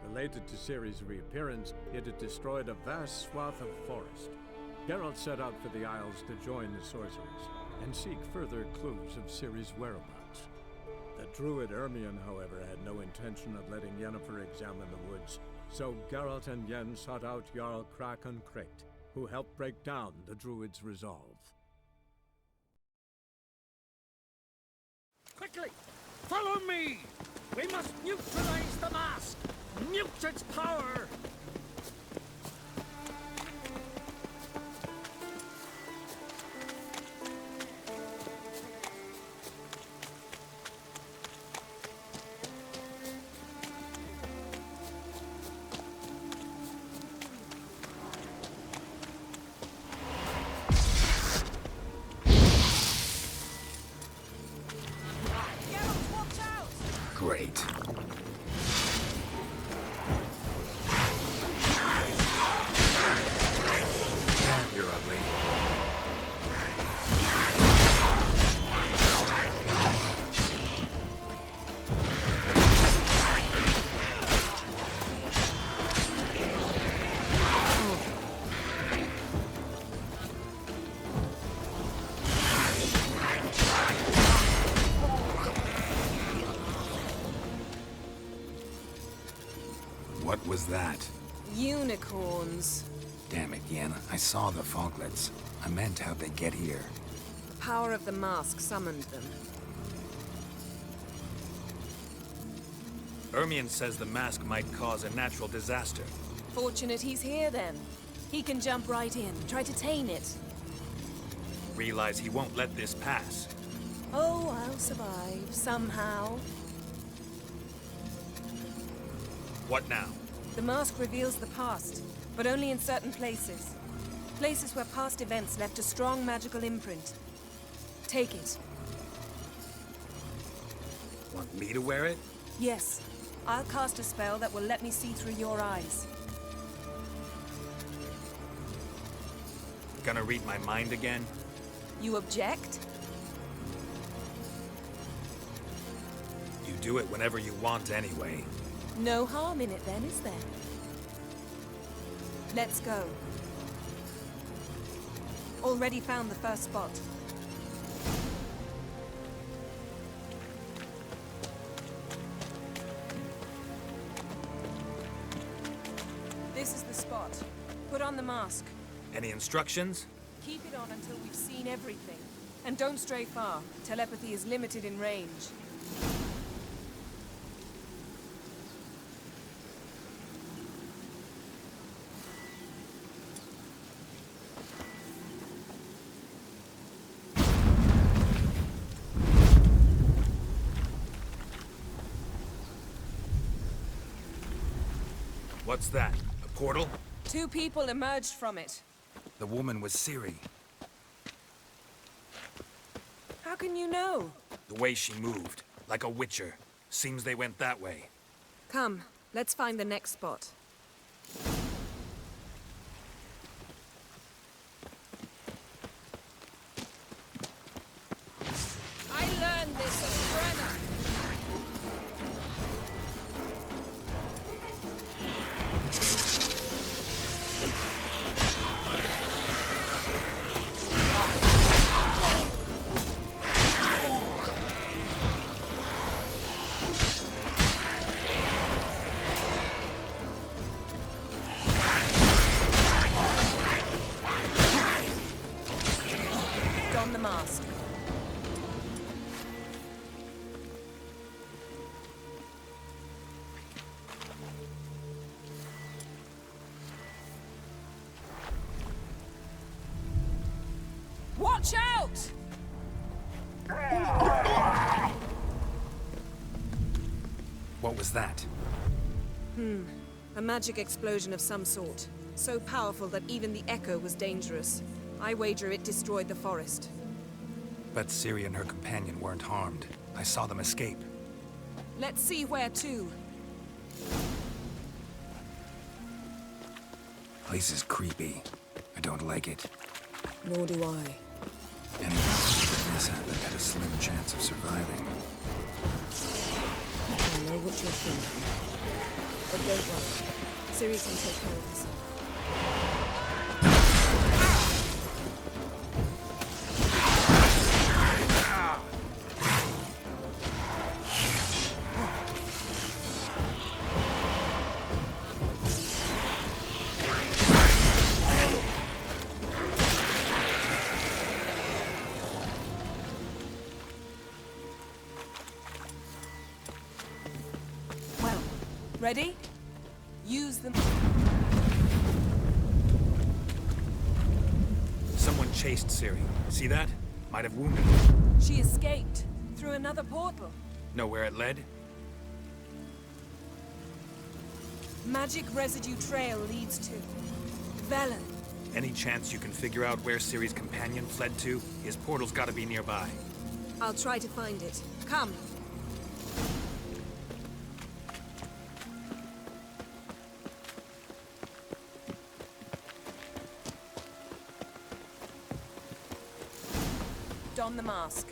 Related to Ciri's reappearance, it had destroyed a vast swath of forest. Geralt set out for the Isles to join the sorcerers and seek further clues of Ciri's whereabouts. The druid Ermion, however, had no intention of letting Yennefer examine the woods, so Geralt and Yen sought out Jarl Krakon Krayt, who helped break down the druid's resolve. Quickly! Follow me! We must neutralize the mask! Mute its power! Great. You're ugly. What was that? Unicorns. Damn it, Yen. I saw the foglets. I meant how'd they get here. The power of the mask summoned them. Ermion says the mask might cause a natural disaster. Fortunate he's here then. He can jump right in, try to tame it. Realize he won't let this pass. Oh, I'll survive, somehow. What now? The mask reveals the past, but only in certain places. Places where past events left a strong magical imprint. Take it. Want me to wear it? Yes. I'll cast a spell that will let me see through your eyes. Gonna read my mind again? You object? You do it whenever you want anyway. No harm in it then, is there? Let's go. Already found the first spot. This is the spot. Put on the mask. Any instructions? Keep it on until we've seen everything. And don't stray far. Telepathy is limited in range. What's that? A portal? 2 people emerged from it. The woman was Ciri. How can you know? The way she moved, like a witcher. Seems they went that way. Come, let's find the next spot. I learned this at Brenna. Don the mask. Watch out! What was that? A magic explosion of some sort. So powerful that even the echo was dangerous. I wager it destroyed the forest. But Ciri and her companion weren't harmed. I saw them escape. Let's see where to. Place is creepy. I don't like it. Nor do I. Anyone This Atlet had a slim chance of surviving. I know what you're thinking. But don't worry. Ciri can take care of herself. Well, ready? Use them. Someone chased Ciri. See that? Might have wounded her. She escaped through another portal. Know where it led? Magic residue trail leads to Velen. Any chance you can figure out where Ciri's companion fled to? His portal's gotta be nearby. I'll try to find it. Come. Don the mask.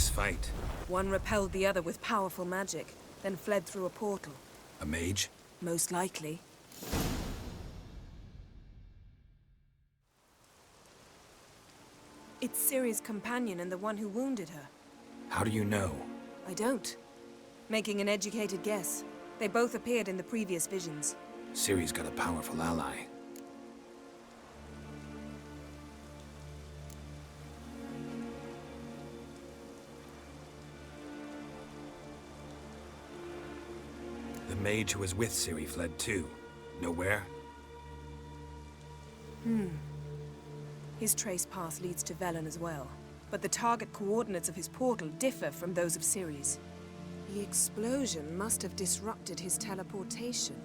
Nice fight. One repelled the other with powerful magic, then fled through a portal. A mage? Most likely. It's Ciri's companion and the one who wounded her. How do you know? I don't. Making an educated guess. They both appeared in the previous visions. Ciri's got a powerful ally. The mage who was with Ciri fled too. Nowhere? His trace path leads to Velen as well. But the target coordinates of his portal differ from those of Ciri's. The explosion must have disrupted his teleportation.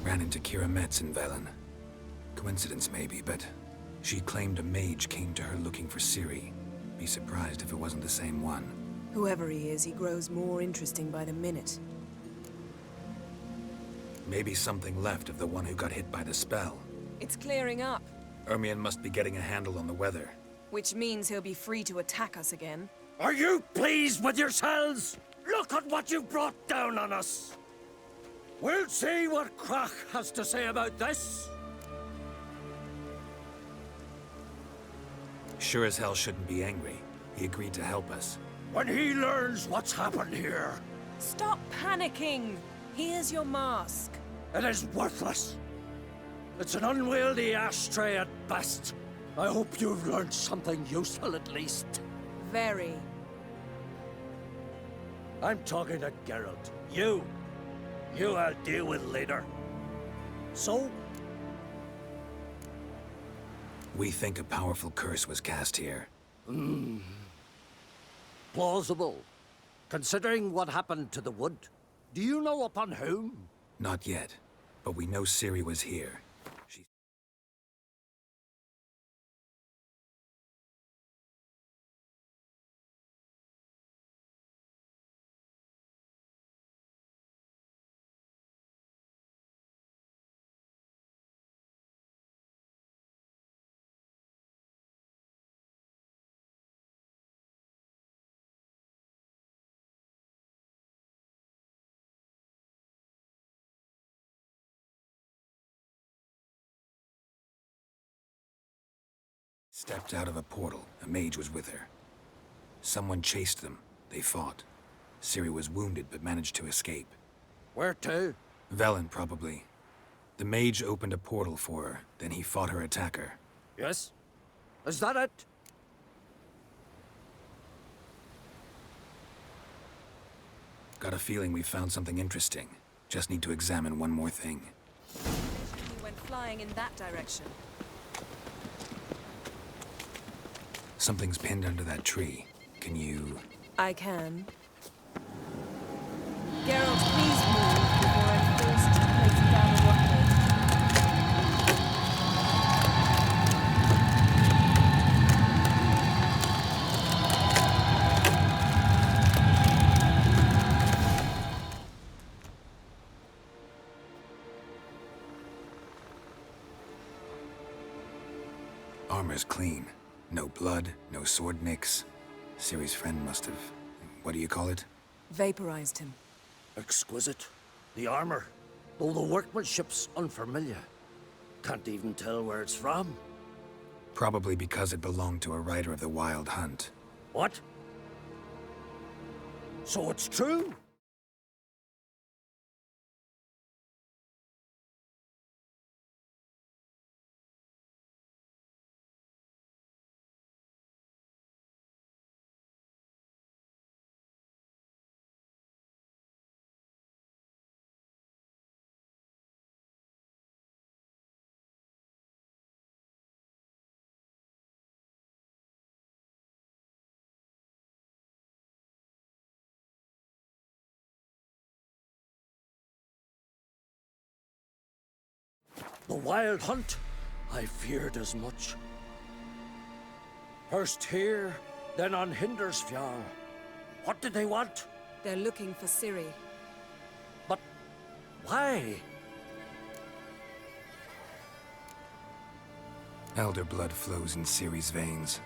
Ran into Kira Metz in Velen. Coincidence maybe, but she claimed a mage came to her looking for Ciri. Be surprised if it wasn't the same one. Whoever he is, he grows more interesting by the minute. Maybe something left of the one who got hit by the spell. It's clearing up, Ermion must be getting a handle on the weather. which means he'll be free to attack us again. Are you pleased with yourselves? Look at what you brought down on us! We'll see what Crach has to say about this. Sure as hell shouldn't be angry. He agreed to help us. When he learns what's happened here, Stop panicking! Here's your mask. it is worthless. It's an unwieldy ashtray at best. I hope you've learned something useful at least. Very. I'm talking to Geralt. You I'll deal with later. So, We think a powerful curse was cast here. plausible. Considering what happened to the wood, do you know upon whom? Not yet, but we know Ciri was here. She... Stepped out of a portal. A mage was with her. Someone chased them. They fought. Ciri was wounded but managed to escape. Where to? Velen, probably. The mage opened a portal for her, then he fought her attacker. Yes? Is that it? Got a feeling we found something interesting. Just need to examine one more thing. He went flying in that direction. Something's pinned under that tree. Can you... I can. Geralt, please move before I first place down the workload. Armor's clean. No blood, no sword nicks. Ciri's friend must have... what do you call it? Vaporized him. Exquisite. The armor, though the workmanship's unfamiliar. Can't even tell where it's from. Probably because it belonged to a rider of the Wild Hunt. What? So it's true? The Wild Hunt? I feared as much. First here, then on Hindersfjall. What did they want? They're looking for Ciri. But why? Elder blood flows in Ciri's veins.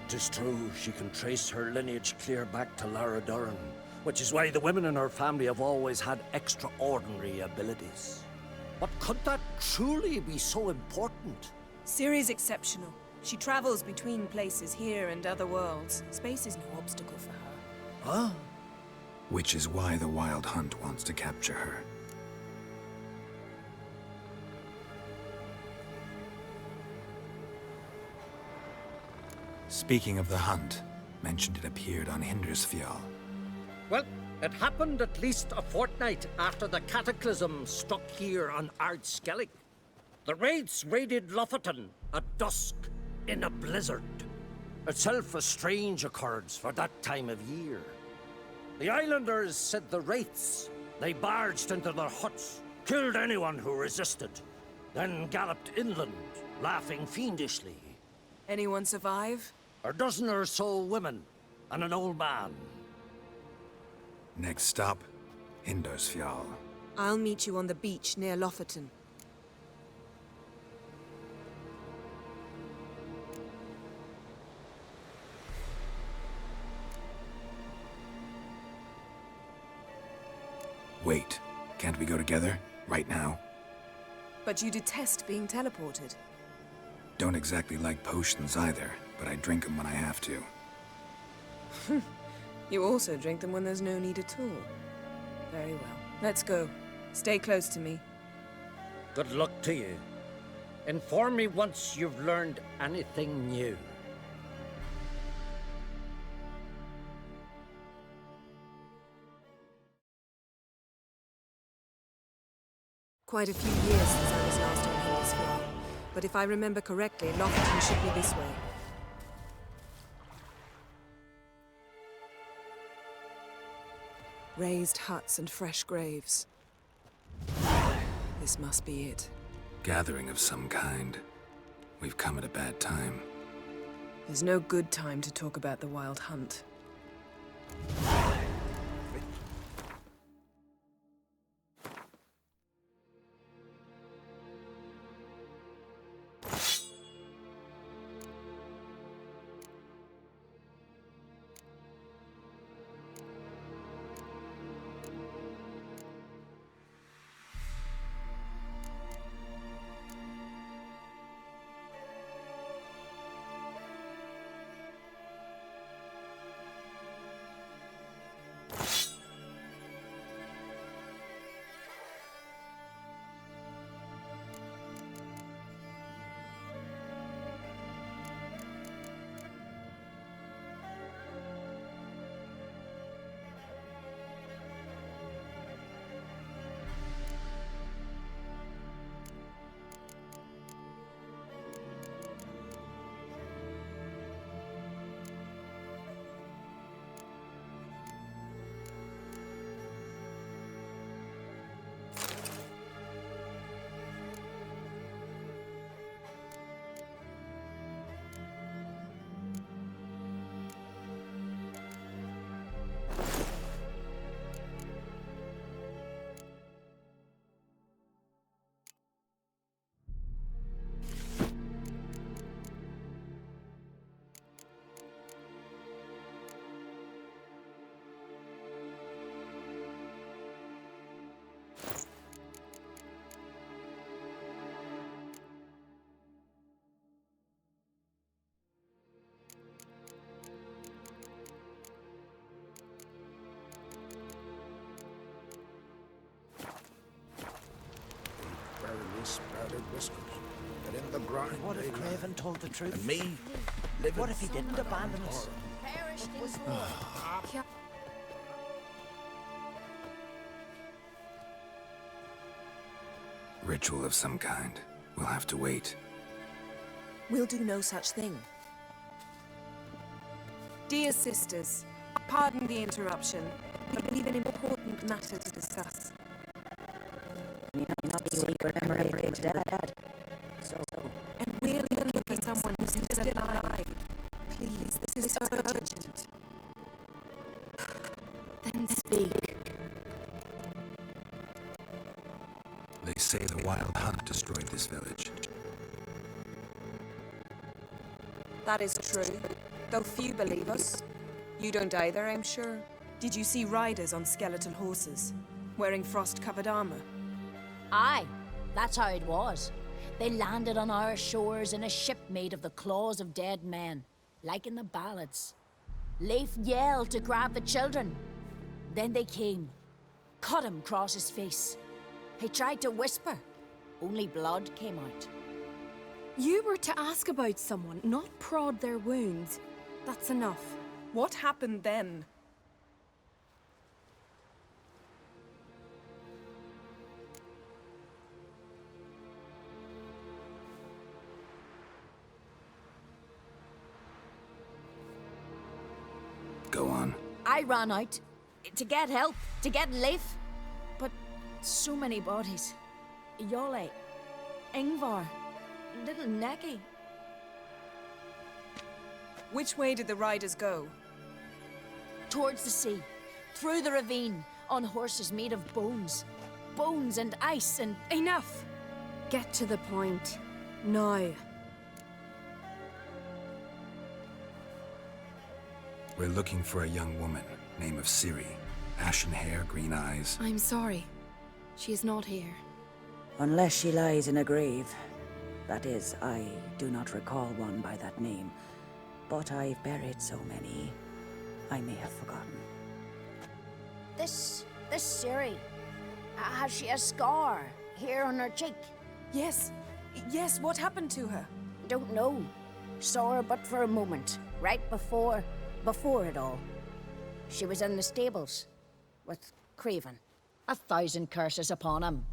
'Tis true, she can trace her lineage clear back to Lara Duran, which is why the women in her family have always had extraordinary abilities. But could that truly be so important? Ciri's exceptional. She travels between places here and other worlds. Space is no obstacle for her. Huh? Which is why the Wild Hunt wants to capture her. Speaking of the hunt, mentioned it appeared on Hindersfjall. Well, it happened at least a fortnight after the cataclysm struck here on Ardskellig. The raids raided Lofoten at dusk in a blizzard. Itself a strange occurrence for that time of year. The islanders said the wraiths. They barged into their huts, killed anyone who resisted, then galloped inland, laughing fiendishly. Anyone survive? A dozen or so women and an old man. Next stop, Hindersfjall. I'll meet you on the beach near Lofoten. Wait, can't we go together? Right now? But you detest being teleported. Don't exactly like potions either, but I drink them when I have to. You also drink them when there's no need at all. Very well. Let's go. Stay close to me. Good luck to you. Inform me once you've learned anything new. Quite a few years since I was last on Hindersfjall, but if I remember correctly, Lofoten should be this way. Raised huts and fresh graves. This must be it. Gathering of some kind. We've come at a bad time. There's no good time to talk about the Wild Hunt. Sprouted whiskers, but in the grind. What if Craven told the truth? And me, living. What if he didn't abandon us? Ritual of some kind. We'll have to wait. We'll do no such thing. Dear sisters, pardon the interruption, but we've an important matter to discuss. And we're looking for someone who's still alive. Please, this is urgent. Then speak. They say the Wild Hunt destroyed this village. That is true. though few believe us. You don't either, I'm sure. Did you see riders on skeletal horses, wearing frost-covered armor? Aye, that's how it was. They landed on our shores in a ship made of the claws of dead men, like in the ballads. Leif yelled to grab the children. Then they came, cut him across his face. He tried to whisper, only blood came out. You were to ask about someone, not prod their wounds. That's enough. What happened then? Go on. I ran out to get help, to get Leif. But so many bodies. Yole, Ingvar, little Necky. Which way did the riders go? Towards the sea, through the ravine, on horses made of bones. Bones and ice and... Enough! Get to the point. Now. We're looking for a young woman, name of Ciri. Ashen hair, green eyes. I'm sorry. She is not here. Unless she lies in a grave. That is, I do not recall one by that name. But I've buried so many, I may have forgotten. This Ciri, has she a scar here on her cheek? Yes, what happened to her? Don't know. Saw her but for a moment, right before it all. She was in the stables with Craven. 1,000 curses upon him.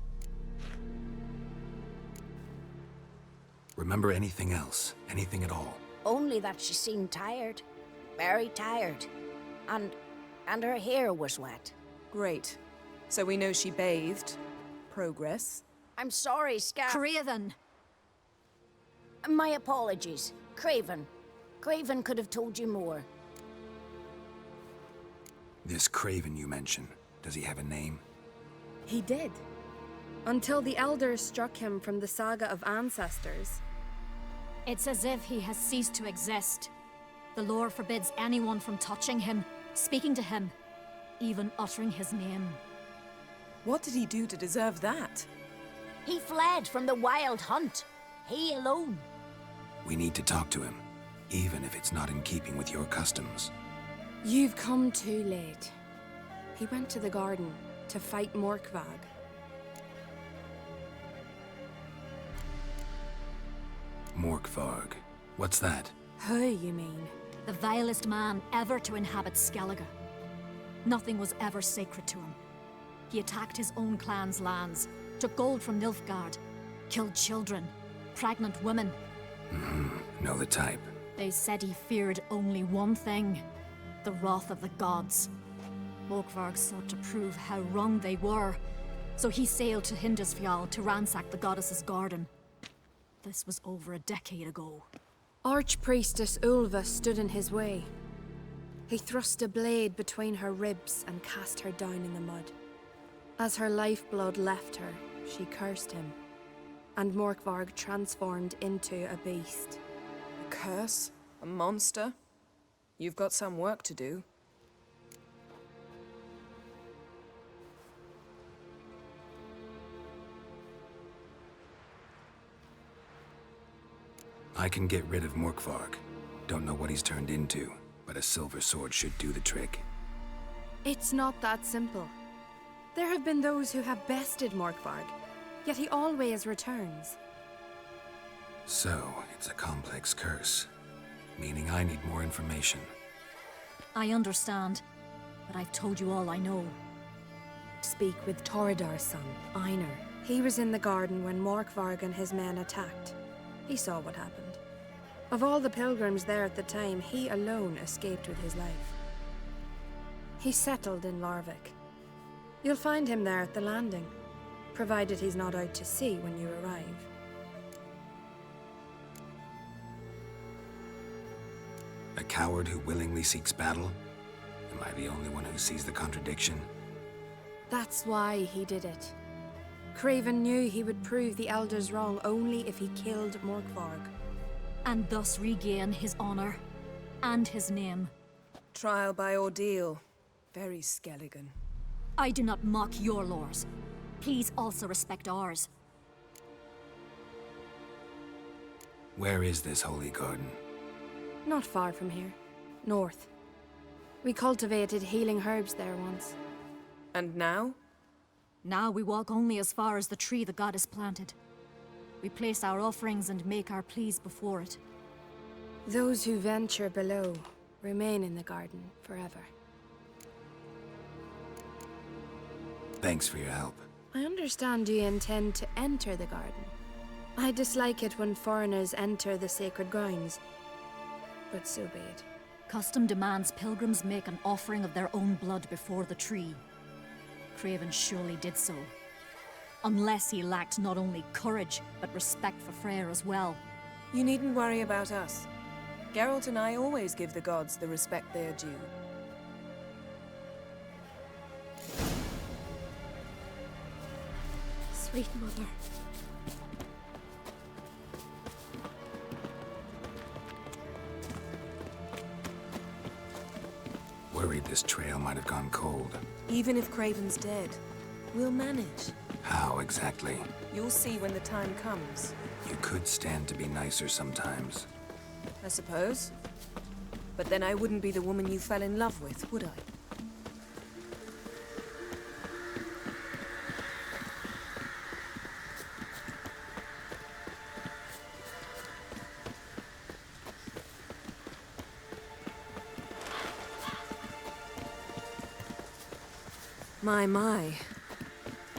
Remember anything else? Anything at all? Only that she seemed tired. Very tired. And her hair was wet. Great. So we know she bathed. Progress. I'm sorry, Scar. Craven! My apologies. Craven. Craven could have told you more. This Craven you mention, does he have a name? He did. Until the Elders struck him from the Saga of Ancestors. It's as if he has ceased to exist. The lore forbids anyone from touching him, speaking to him, even uttering his name. What did he do to deserve that? He fled from the wild hunt. He alone. We need to talk to him, even if it's not in keeping with your customs. You've come too late. He went to the garden to fight Morkvag. Morkvarg. What's that? Who, you mean? The vilest man ever to inhabit Skellige. Nothing was ever sacred to him. He attacked his own clan's lands, took gold from Nilfgaard, killed children, pregnant women. Know the type. They said he feared only one thing, the wrath of the gods. Morkvarg sought to prove how wrong they were, so he sailed to Hindisfjall to ransack the goddess's garden. This was over a decade ago. Archpriestess Ulva stood in his way. He thrust a blade between her ribs and cast her down in the mud. As her lifeblood left her, she cursed him, and Morkvarg transformed into a beast. A curse? A monster? You've got some work to do. I can get rid of Morkvarg. Don't know what he's turned into, but a silver sword should do the trick. It's not that simple. There have been those who have bested Morkvarg, yet he always returns. So, it's a complex curse, meaning I need more information. I understand, but I've told you all I know. Speak with Torridar's son, Einar. He was in the garden when Morkvarg and his men attacked. He saw what happened. Of all the pilgrims there at the time, he alone escaped with his life. He settled in Larvik. You'll find him there at the landing, provided he's not out to sea when you arrive. A coward who willingly seeks battle? Am I the only one who sees the contradiction? That's why he did it. Craven knew he would prove the Elders wrong only if he killed Morkvarg. And thus regain his honor. and his name. Trial by ordeal. Very Skelligan. I do not mock your laws. Please also respect ours. Where is this holy garden? Not far from here. North. We cultivated healing herbs there once. And now? Now we walk only as far as the tree the goddess planted. We place our offerings and make our pleas before it. Those who venture below remain in the garden forever. Thanks for your help. I understand you intend to enter the garden. I dislike it when foreigners enter the sacred grounds, but so be it. Custom demands pilgrims make an offering of their own blood before the tree. Craven surely did so. Unless he lacked not only courage, but respect for Freyr as well. You needn't worry about us. Geralt and I always give the gods the respect they are due. Sweet mother. Worried this trail might have gone cold. Even if Craven's dead, we'll manage. How exactly? You'll see when the time comes. You could stand to be nicer sometimes. I suppose. But then I wouldn't be the woman you fell in love with, would I? My.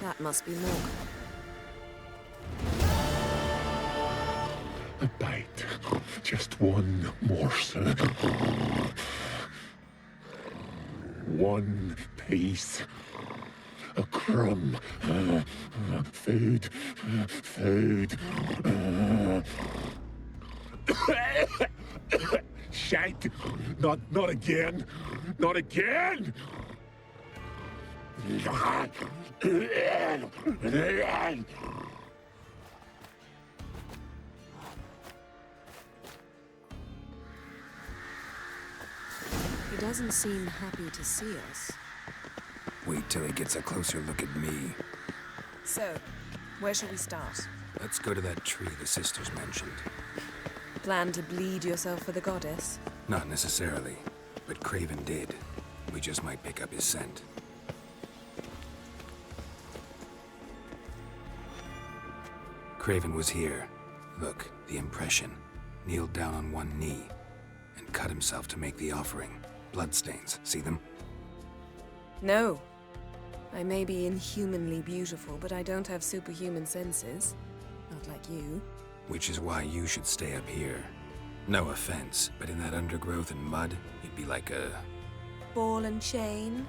That must be Morg. A bite. Just one morsel. One piece. A crumb. Food. Food. Shite. Not again. Not again! He doesn't seem happy to see us. Wait till he gets a closer look at me. So, where shall we start? Let's go to that tree the sisters mentioned. Plan to bleed yourself for the goddess? Not necessarily, but Craven did. We just might pick up his scent. Craven was here. Look, the impression. Kneeled down on one knee and cut himself to make the offering. Bloodstains, see them? No. I may be inhumanly beautiful, but I don't have superhuman senses. Not like you. Which is why you should stay up here. No offense, but in that undergrowth and mud, you'd be like a... Ball and chain?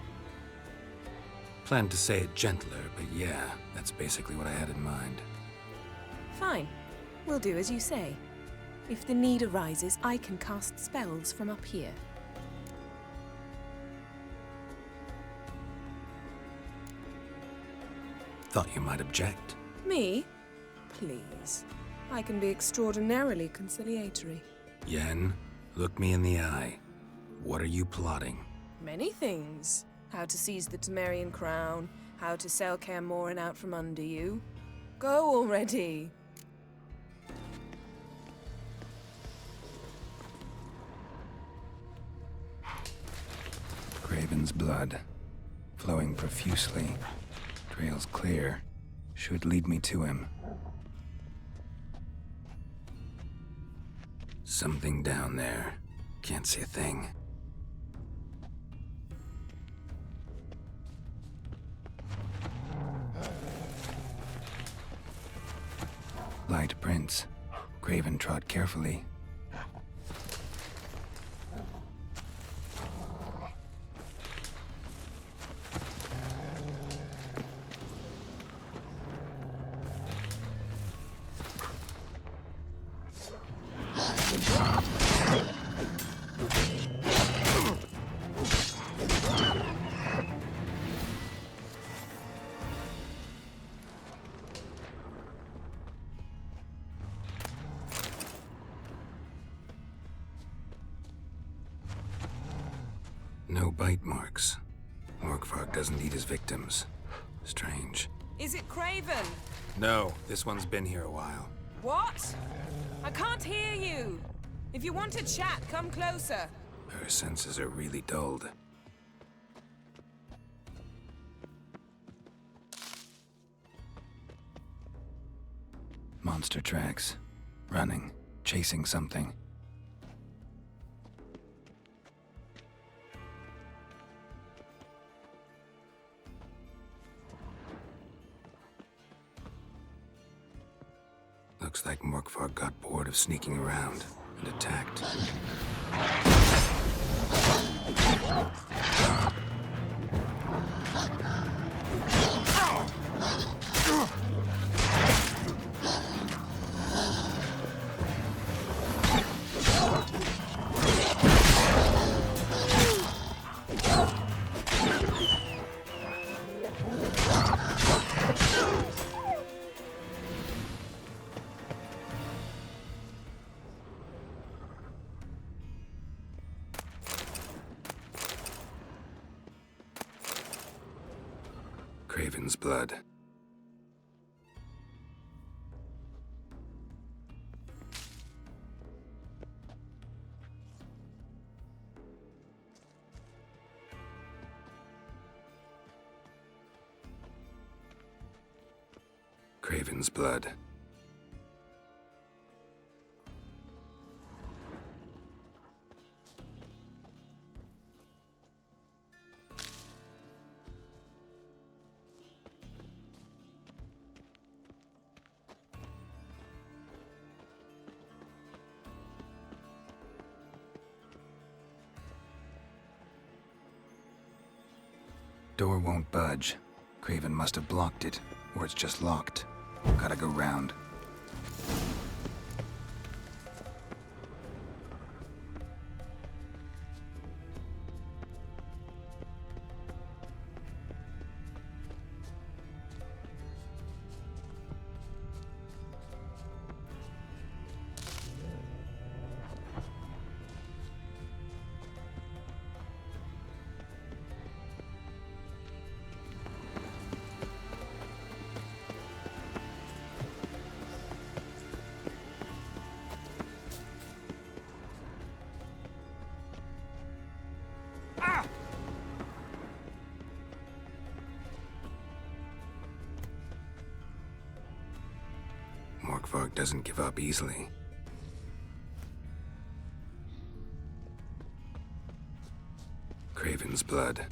Planned to say it gentler, but yeah, that's basically what I had in mind. Fine. We'll do as you say. If the need arises, I can cast spells from up here. Thought you might object. Me? Please. I can be extraordinarily conciliatory. Yen, look me in the eye. What are you plotting? Many things. How to seize the Temerian crown, how to sell Kaer Morhen out from under you. Go already! Craven's blood, flowing profusely. Trail's clear. Should lead me to him. Something down there. Can't see a thing. Light prints. Craven trod carefully. No bite marks. Morkvarg doesn't eat his victims. Strange. Is it Craven? No, this one's been here a while. What? I can't hear you. If you want to chat, come closer. Her senses are really dulled. Monster tracks. Running. Chasing something. Looks like Morkvarg got bored of sneaking around and attacked. Craven's blood. Craven's blood. Door won't budge. Craven must have blocked it, or it's just locked. Gotta go round. Morkvarg doesn't give up easily. Craven's blood.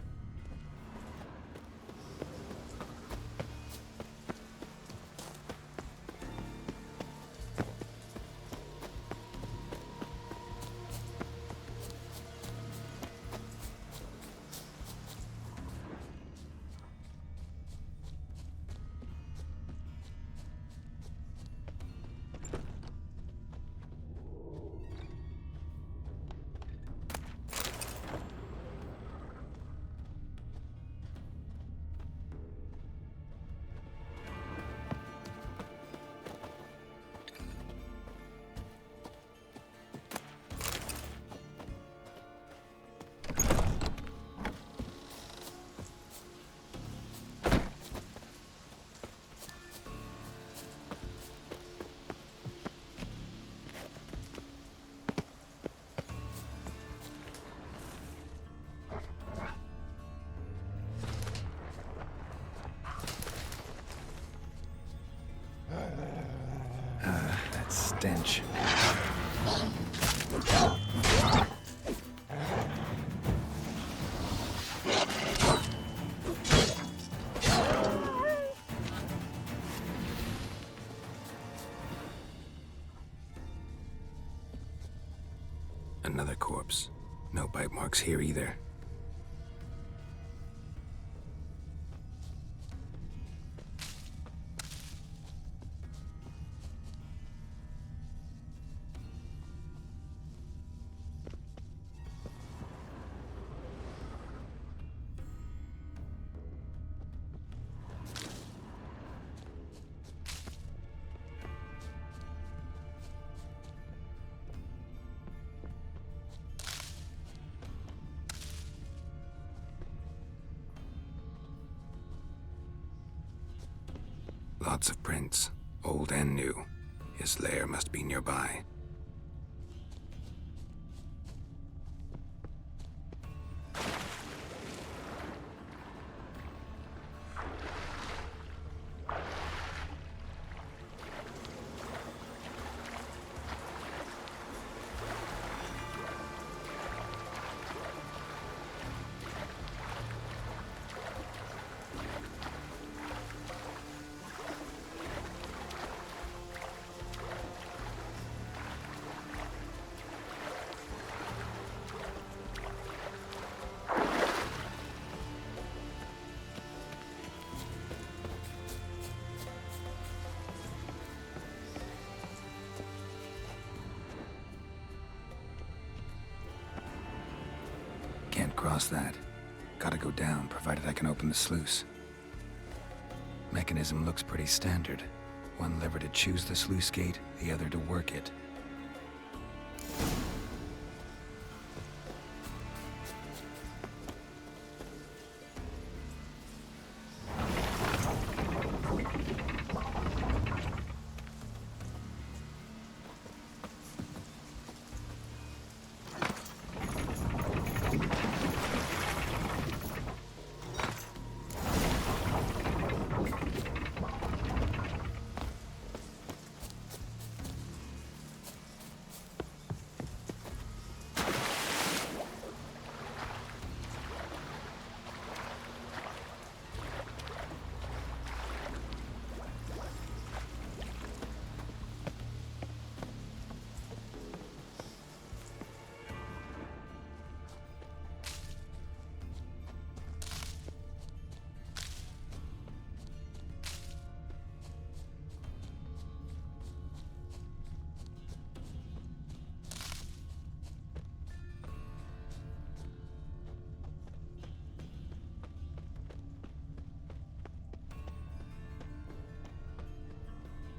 That stench. Another corpse. No bite marks here either. Lots of prints, old and new. His lair must be nearby. Can't cross that. Gotta go down, provided I can open the sluice. Mechanism looks pretty standard. One lever to choose the sluice gate, the other to work it.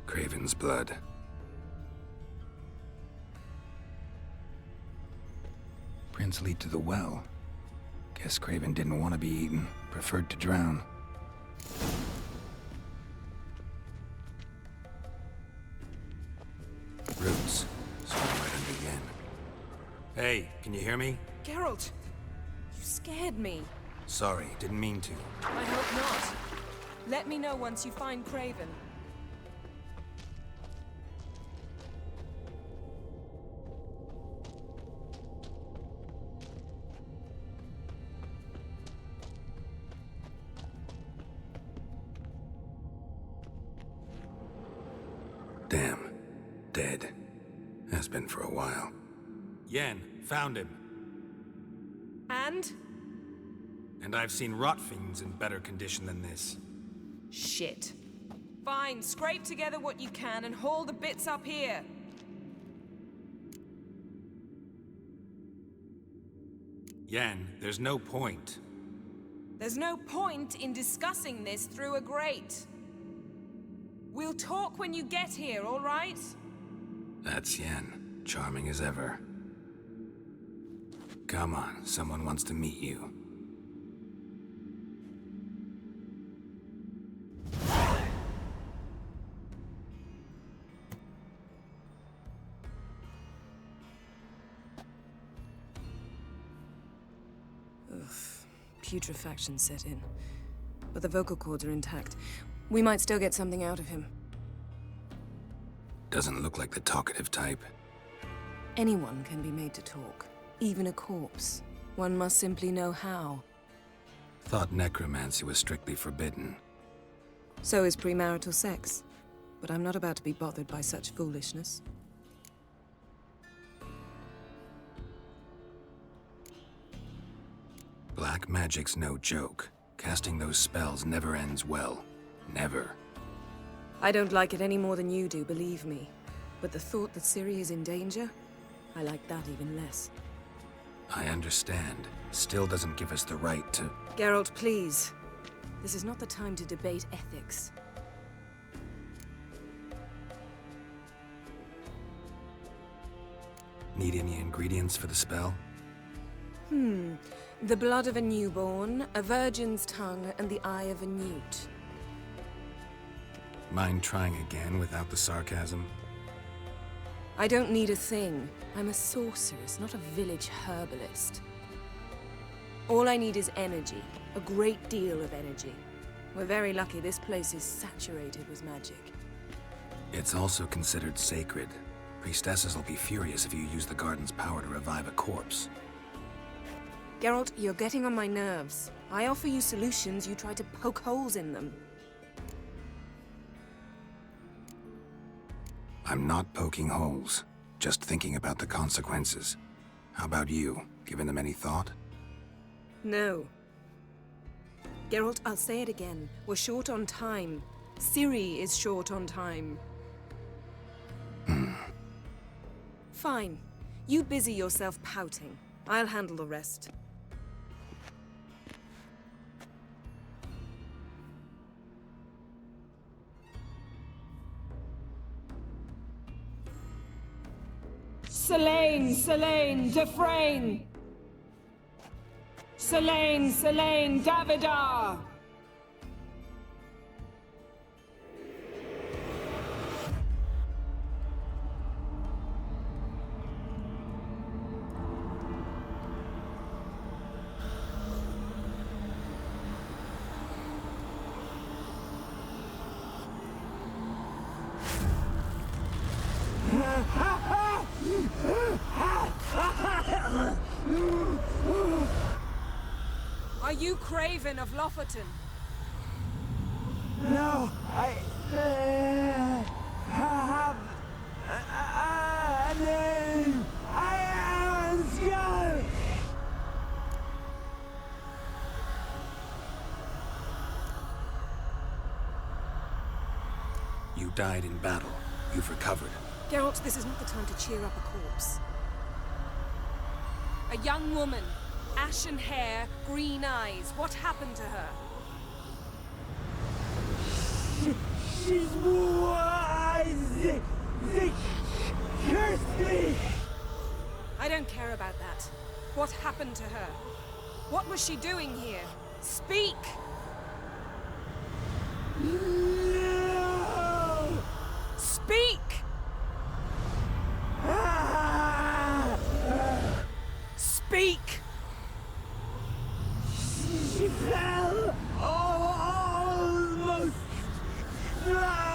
Craven's blood. Prints lead to the well. Guess Craven didn't want to be eaten, preferred to drown. Roots. Swim right under Yen. Hey, can you hear me? Geralt, you scared me. Sorry, didn't mean to. I hope not. Let me know once you find Craven. Damn. Dead. Has been for a while. Yen, found him. And? And I've seen rot fiends in better condition than this. Shit. Fine, scrape together what you can and haul the bits up here. Yen, there's no point. There's no point in discussing this through a grate. We'll talk when you get here, all right? That's Yen. Charming as ever. Come on, someone wants to meet you. Putrefaction set in. But the vocal cords are intact. We might still get something out of him. Doesn't look like the talkative type. Anyone can be made to talk. Even a corpse. One must simply know how. Thought necromancy was strictly forbidden. So is premarital sex. But I'm not about to be bothered by such foolishness. Black magic's no joke. Casting those spells never ends well. Never. I don't like it any more than you do, believe me. But the thought that Ciri is in danger? I like that even less. I understand. Still doesn't give us the right to... Geralt, please. This is not the time to debate ethics. Need any ingredients for the spell? The blood of a newborn, a virgin's tongue, and the eye of a newt. Mind trying again without the sarcasm? I don't need a thing. I'm a sorceress, not a village herbalist. All I need is energy. A great deal of energy. We're very lucky this place is saturated with magic. It's also considered sacred. Priestesses will be furious if you use the garden's power to revive a corpse. Geralt, you're getting on my nerves. I offer you solutions, you try to poke holes in them. I'm not poking holes, just thinking about the consequences. How about you? Given them any thought? No. Geralt, I'll say it again. We're short on time. Ciri is short on time. Fine. You busy yourself pouting. I'll handle the rest. Selene, Selene, Dufresne! Selene, Selene, Davidar! Are you Craven of Lofoten? No, I have a name. I am Skull. You died in battle. You've recovered. Geralt, this is not the time to cheer up a corpse. A young woman. Ashen hair, green eyes. What happened to her? She's wise. They cursed me. I don't care about that. What happened to her? What was she doing here? Speak! No! Speak! Speak! She fell almost drowned.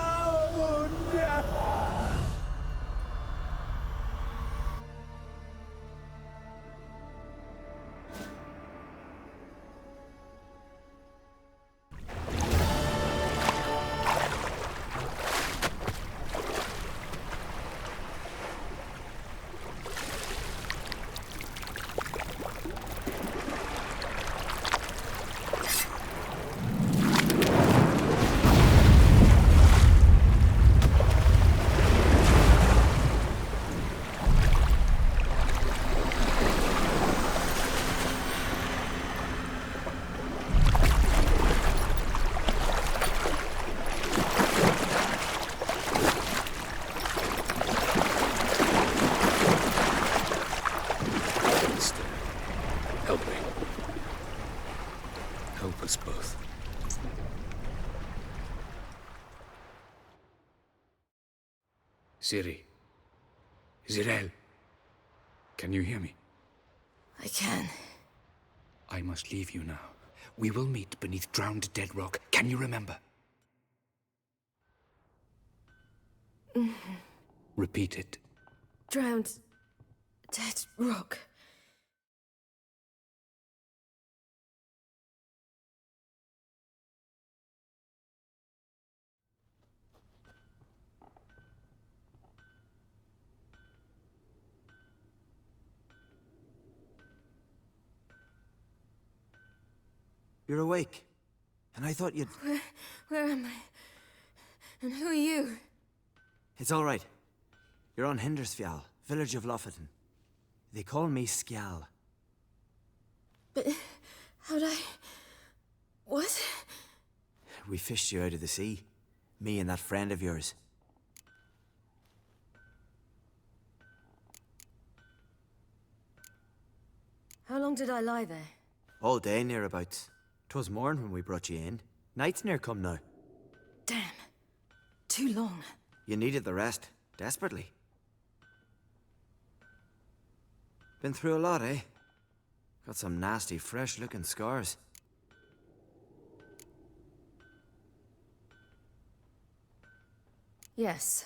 Help me. Help us both. Ciri. Zirael. Can you hear me? I can. I must leave you now. We will meet beneath drowned dead rock. Can you remember? Repeat it. Drowned. Dead rock. You're awake. And I thought you'd... Where am I? And who are you? It's all right. You're on Hindersfjall, village of Lofoten. They call me Skjal. But how'd I... What? We fished you out of the sea. Me and that friend of yours. How long did I lie there? All day nearabouts. 'Twas morn when we brought you in. Night's near come now. Damn. too long. You needed the rest, desperately. Been through a lot, eh? Got some nasty, fresh-looking scars. Yes,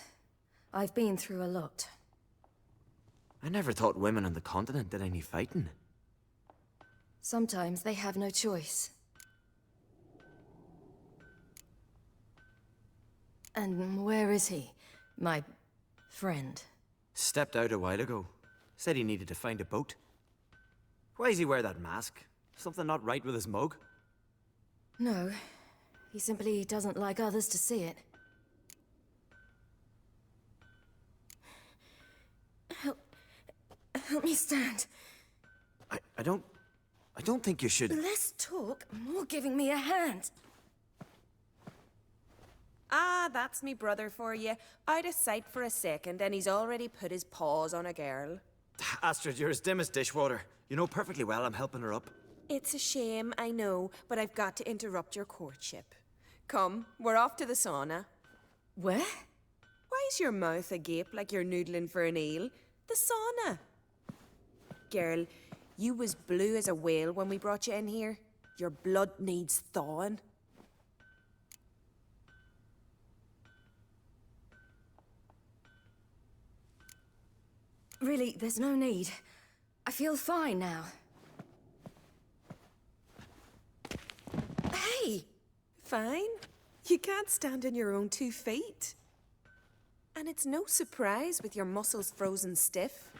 I've been through a lot. I never thought women on the continent did any fighting. Sometimes they have no choice. And where is he? My friend. Stepped out a while ago. Said he needed to find a boat. Why does he wear that mask? Something not right with his mug? No, he simply doesn't like others to see it. Help me stand. I don't think you should... Less talk, more giving me a hand. Ah, that's me brother for you. Out of sight for a second, and he's already put his paws on a girl. Astrid, you're as dim as dishwater. You know perfectly well I'm helping her up. It's a shame, I know, but I've got to interrupt your courtship. Come, we're off to the sauna. Where? Why is your mouth agape like you're noodling for an eel? The sauna. Girl, you was blue as a whale when we brought you in here. Your blood needs thawing. Really, there's no need. I feel fine now. Hey! Fine? You can't stand on your own 2 feet. And it's no surprise with your muscles frozen stiff.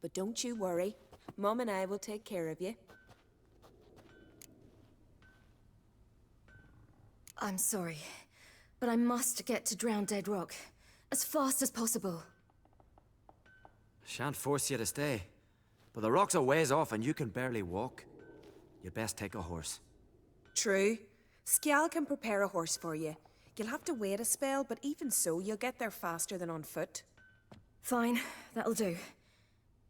But don't you worry. Mum and I will take care of you. I'm sorry, but I must get to Drowned Dead Rock as fast as possible. Shan't force you to stay. But the rock's a ways off and you can barely walk. You'd best take a horse. True. Skjal can prepare a horse for you. You'll have to wait a spell, but even so, you'll get there faster than on foot. Fine, that'll do.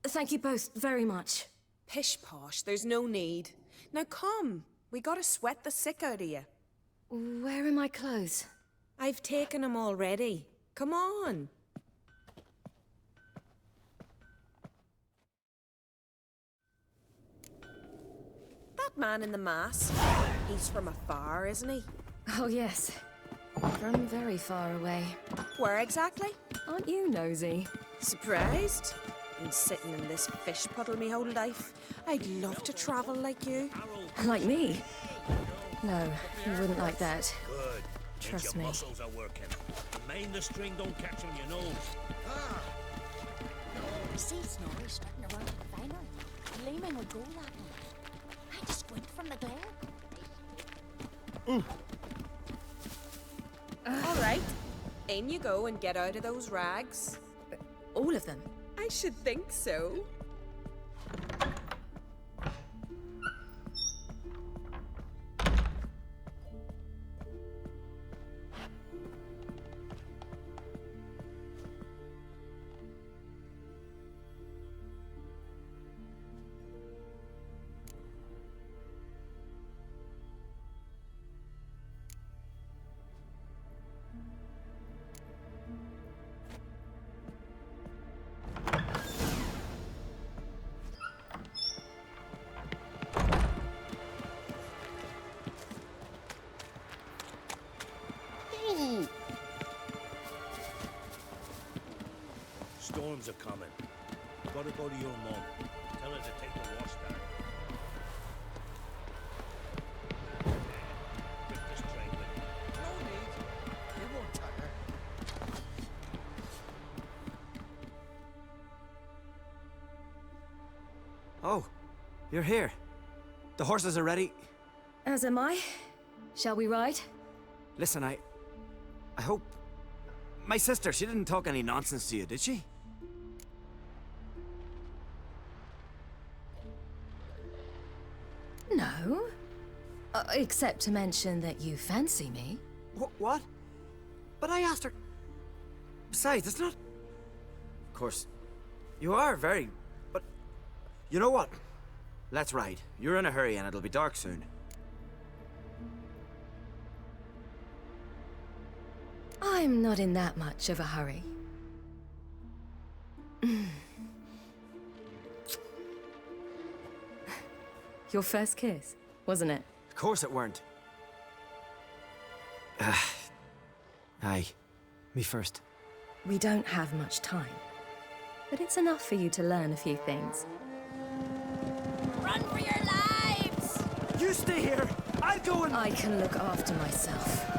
Thank you both very much. Pish-posh, there's no need. Now come, we gotta sweat the sick out of you. Where are my clothes? I've taken them already. Come on. That man in the mask, he's from afar, isn't he? Oh yes, from very far away. Where exactly? Aren't you nosy? Surprised? Been sitting in this fish puddle me whole life. I'd love to travel like you. Like me? No, you wouldn't like that. Good. Trust your me. muscles are working. Mind the string don't catch on your nose. See Snorri strutting around the vinyl, gleaming with gold at him. I just squint from the glare. All right. In you go and get out of those rags. All of them? I should think so. Storms are coming. Gotta go to your mum. Tell her to take the wash down. Get this train with you. No need. They won't tire. Oh, you're here. The horses are ready. As am I. Shall we ride? Listen, I hope... My sister, she didn't talk any nonsense to you, did she? No. Except to mention that you fancy me. What? But I asked her... Besides, it's not... Of course, you are very... But... You know what? Let's ride. You're in a hurry and it'll be dark soon. I'm not in that much of a hurry. Your first kiss, wasn't it? Of course it weren't. Aye. Me first. We don't have much time. But it's enough for you to learn a few things. Run for your lives! You stay here! I'll go and... I can look after myself.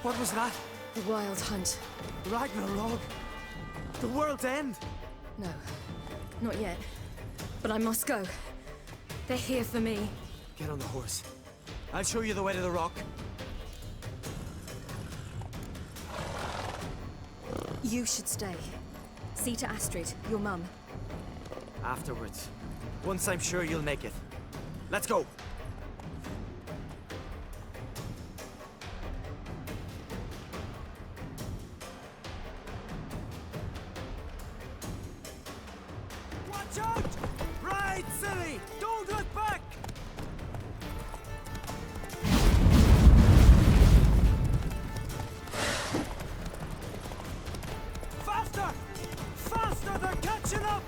What was that? The Wild Hunt. Ragnarok? The world's end? No, not yet. But I must go. They're here for me. Get on the horse. I'll show you the way to the rock. You should stay. See to Astrid, your mum. Afterwards. Once I'm sure you'll make it. Let's go! Watch out! Ride, silly! Don't look back! Faster! Faster! They're catching up!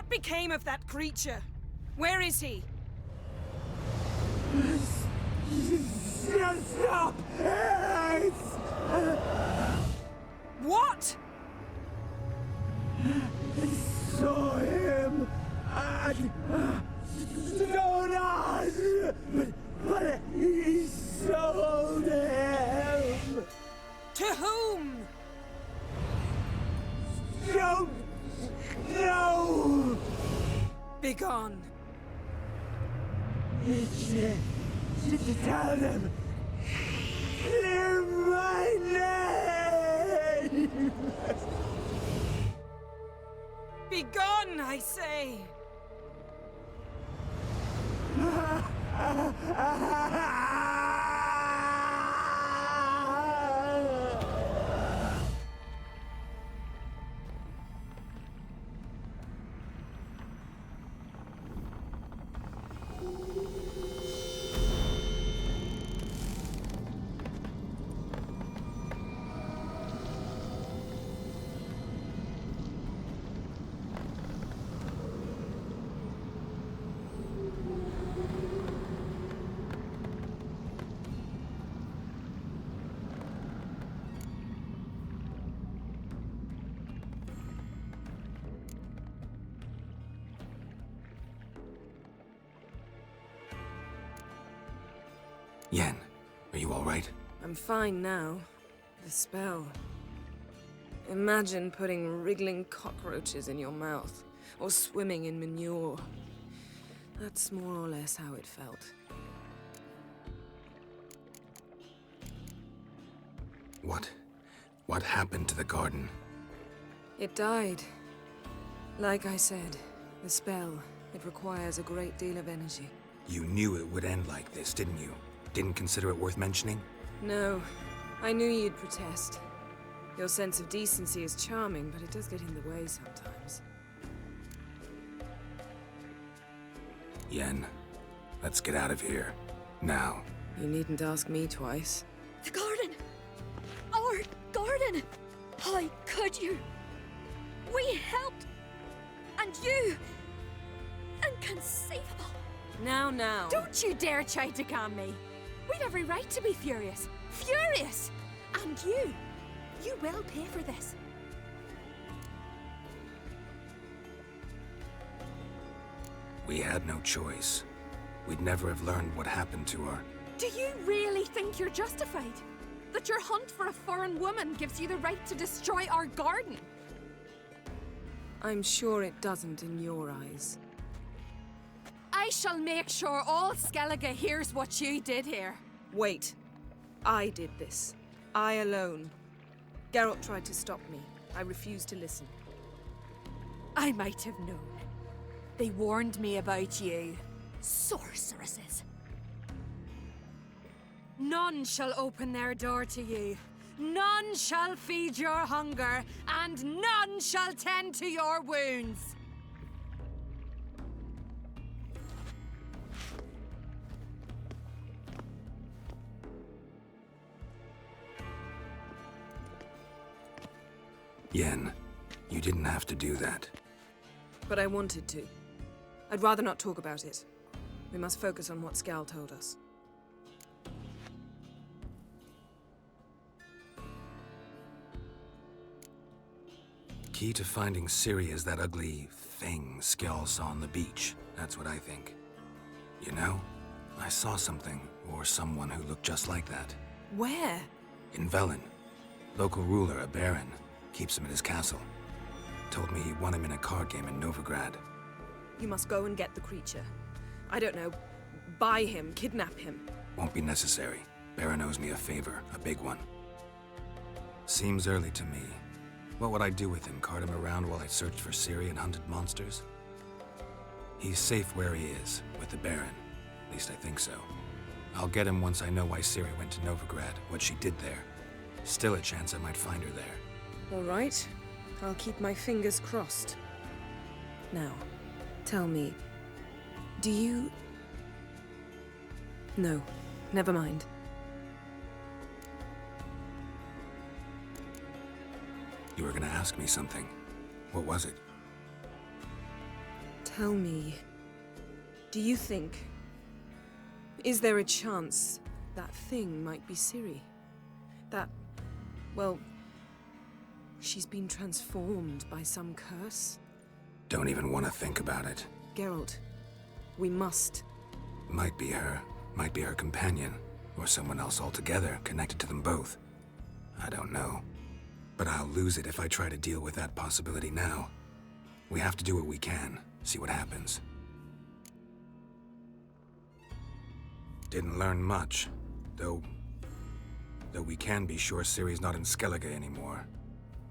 What became of that creature? Where is he? Stop! What? Saw him at Donas, but he sold him. To whom? Don't know. Begone. Tell them. Clear my name. Begone, I say. Yen, are you all right? I'm fine now. The spell. Imagine putting wriggling cockroaches in your mouth, or swimming in manure. That's more or less how it felt. What happened to the garden? It died. Like I said, the spell, it requires a great deal of energy. You knew it would end like this, didn't you? Didn't consider it worth mentioning? No. I knew you'd protest. Your sense of decency is charming, but it does get in the way sometimes. Yen, let's get out of here. Now. You needn't ask me twice. The garden! Our garden! How could you? We helped! And you! Inconceivable! Now. Don't you dare try to calm me. We've every right to be furious. Furious! And you will pay for this. We had no choice. We'd never have learned what happened to her. Do you really think you're justified? That your hunt for a foreign woman gives you the right to destroy our garden? I'm sure it doesn't in your eyes. I shall make sure all Skellige hears what you did here. Wait. I did this. I alone. Geralt tried to stop me. I refused to listen. I might have known. They warned me about you. Sorceresses. None shall open their door to you. None shall feed your hunger, and none shall tend to your wounds. Yen, you didn't have to do that. But I wanted to. I'd rather not talk about it. We must focus on what Skal told us. Key to finding Ciri is that ugly thing Skell saw on the beach. That's what I think. You know, I saw something, or someone who looked just like that. Where? In Velen. Local ruler, a baron, keeps him at his castle. Told me he won him in a card game in Novigrad. You must go and get the creature. I don't know, buy him, kidnap him. Won't be necessary. Baron owes me a favor, a big one. Seems early to me. What would I do with him? Cart him around while I searched for Ciri and hunted monsters? He's safe where he is, with the Baron. At least I think so. I'll get him once I know why Ciri went to Novigrad, what she did there. Still a chance I might find her there. All right. I'll keep my fingers crossed. Now, tell me, do you... No, never mind. You were gonna ask me something. What was it? Tell me, do you think... Is there a chance that thing might be Ciri? That, well, she's been transformed by some curse? Don't even want to think about it. Geralt, we must. Might be her companion, or someone else altogether connected to them both. I don't know. But I'll lose it if I try to deal with that possibility now. We have to do what we can, see what happens. Didn't learn much, though we can be sure Ciri's not in Skellige anymore.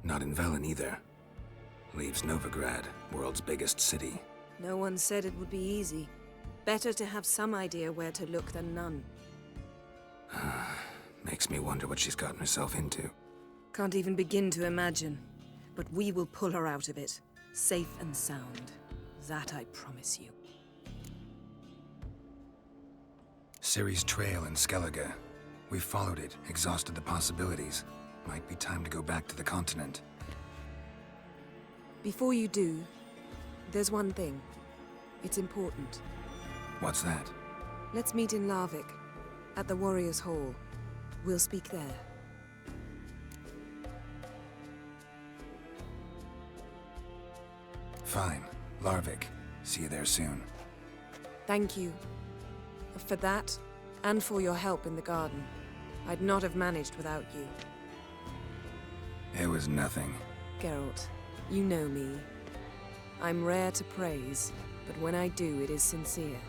Not in Velen either. Leaves Novigrad, world's biggest city. No one said it would be easy. Better to have some idea where to look than none. Makes me wonder what she's gotten herself into. Can't even begin to imagine. But we will pull her out of it. Safe and sound. That I promise you. Ciri's trail in Skellige. We've followed it, exhausted the possibilities. Might be time to go back to the continent. Before you do, there's one thing. It's important. What's that? Let's meet in Larvik, at the Warriors' Hall. We'll speak there. Fine. Larvik. See you there soon. Thank you. For that, and for your help in the garden. I'd not have managed without you. It was nothing. Geralt, you know me. I'm rare to praise, but when I do, it is sincere.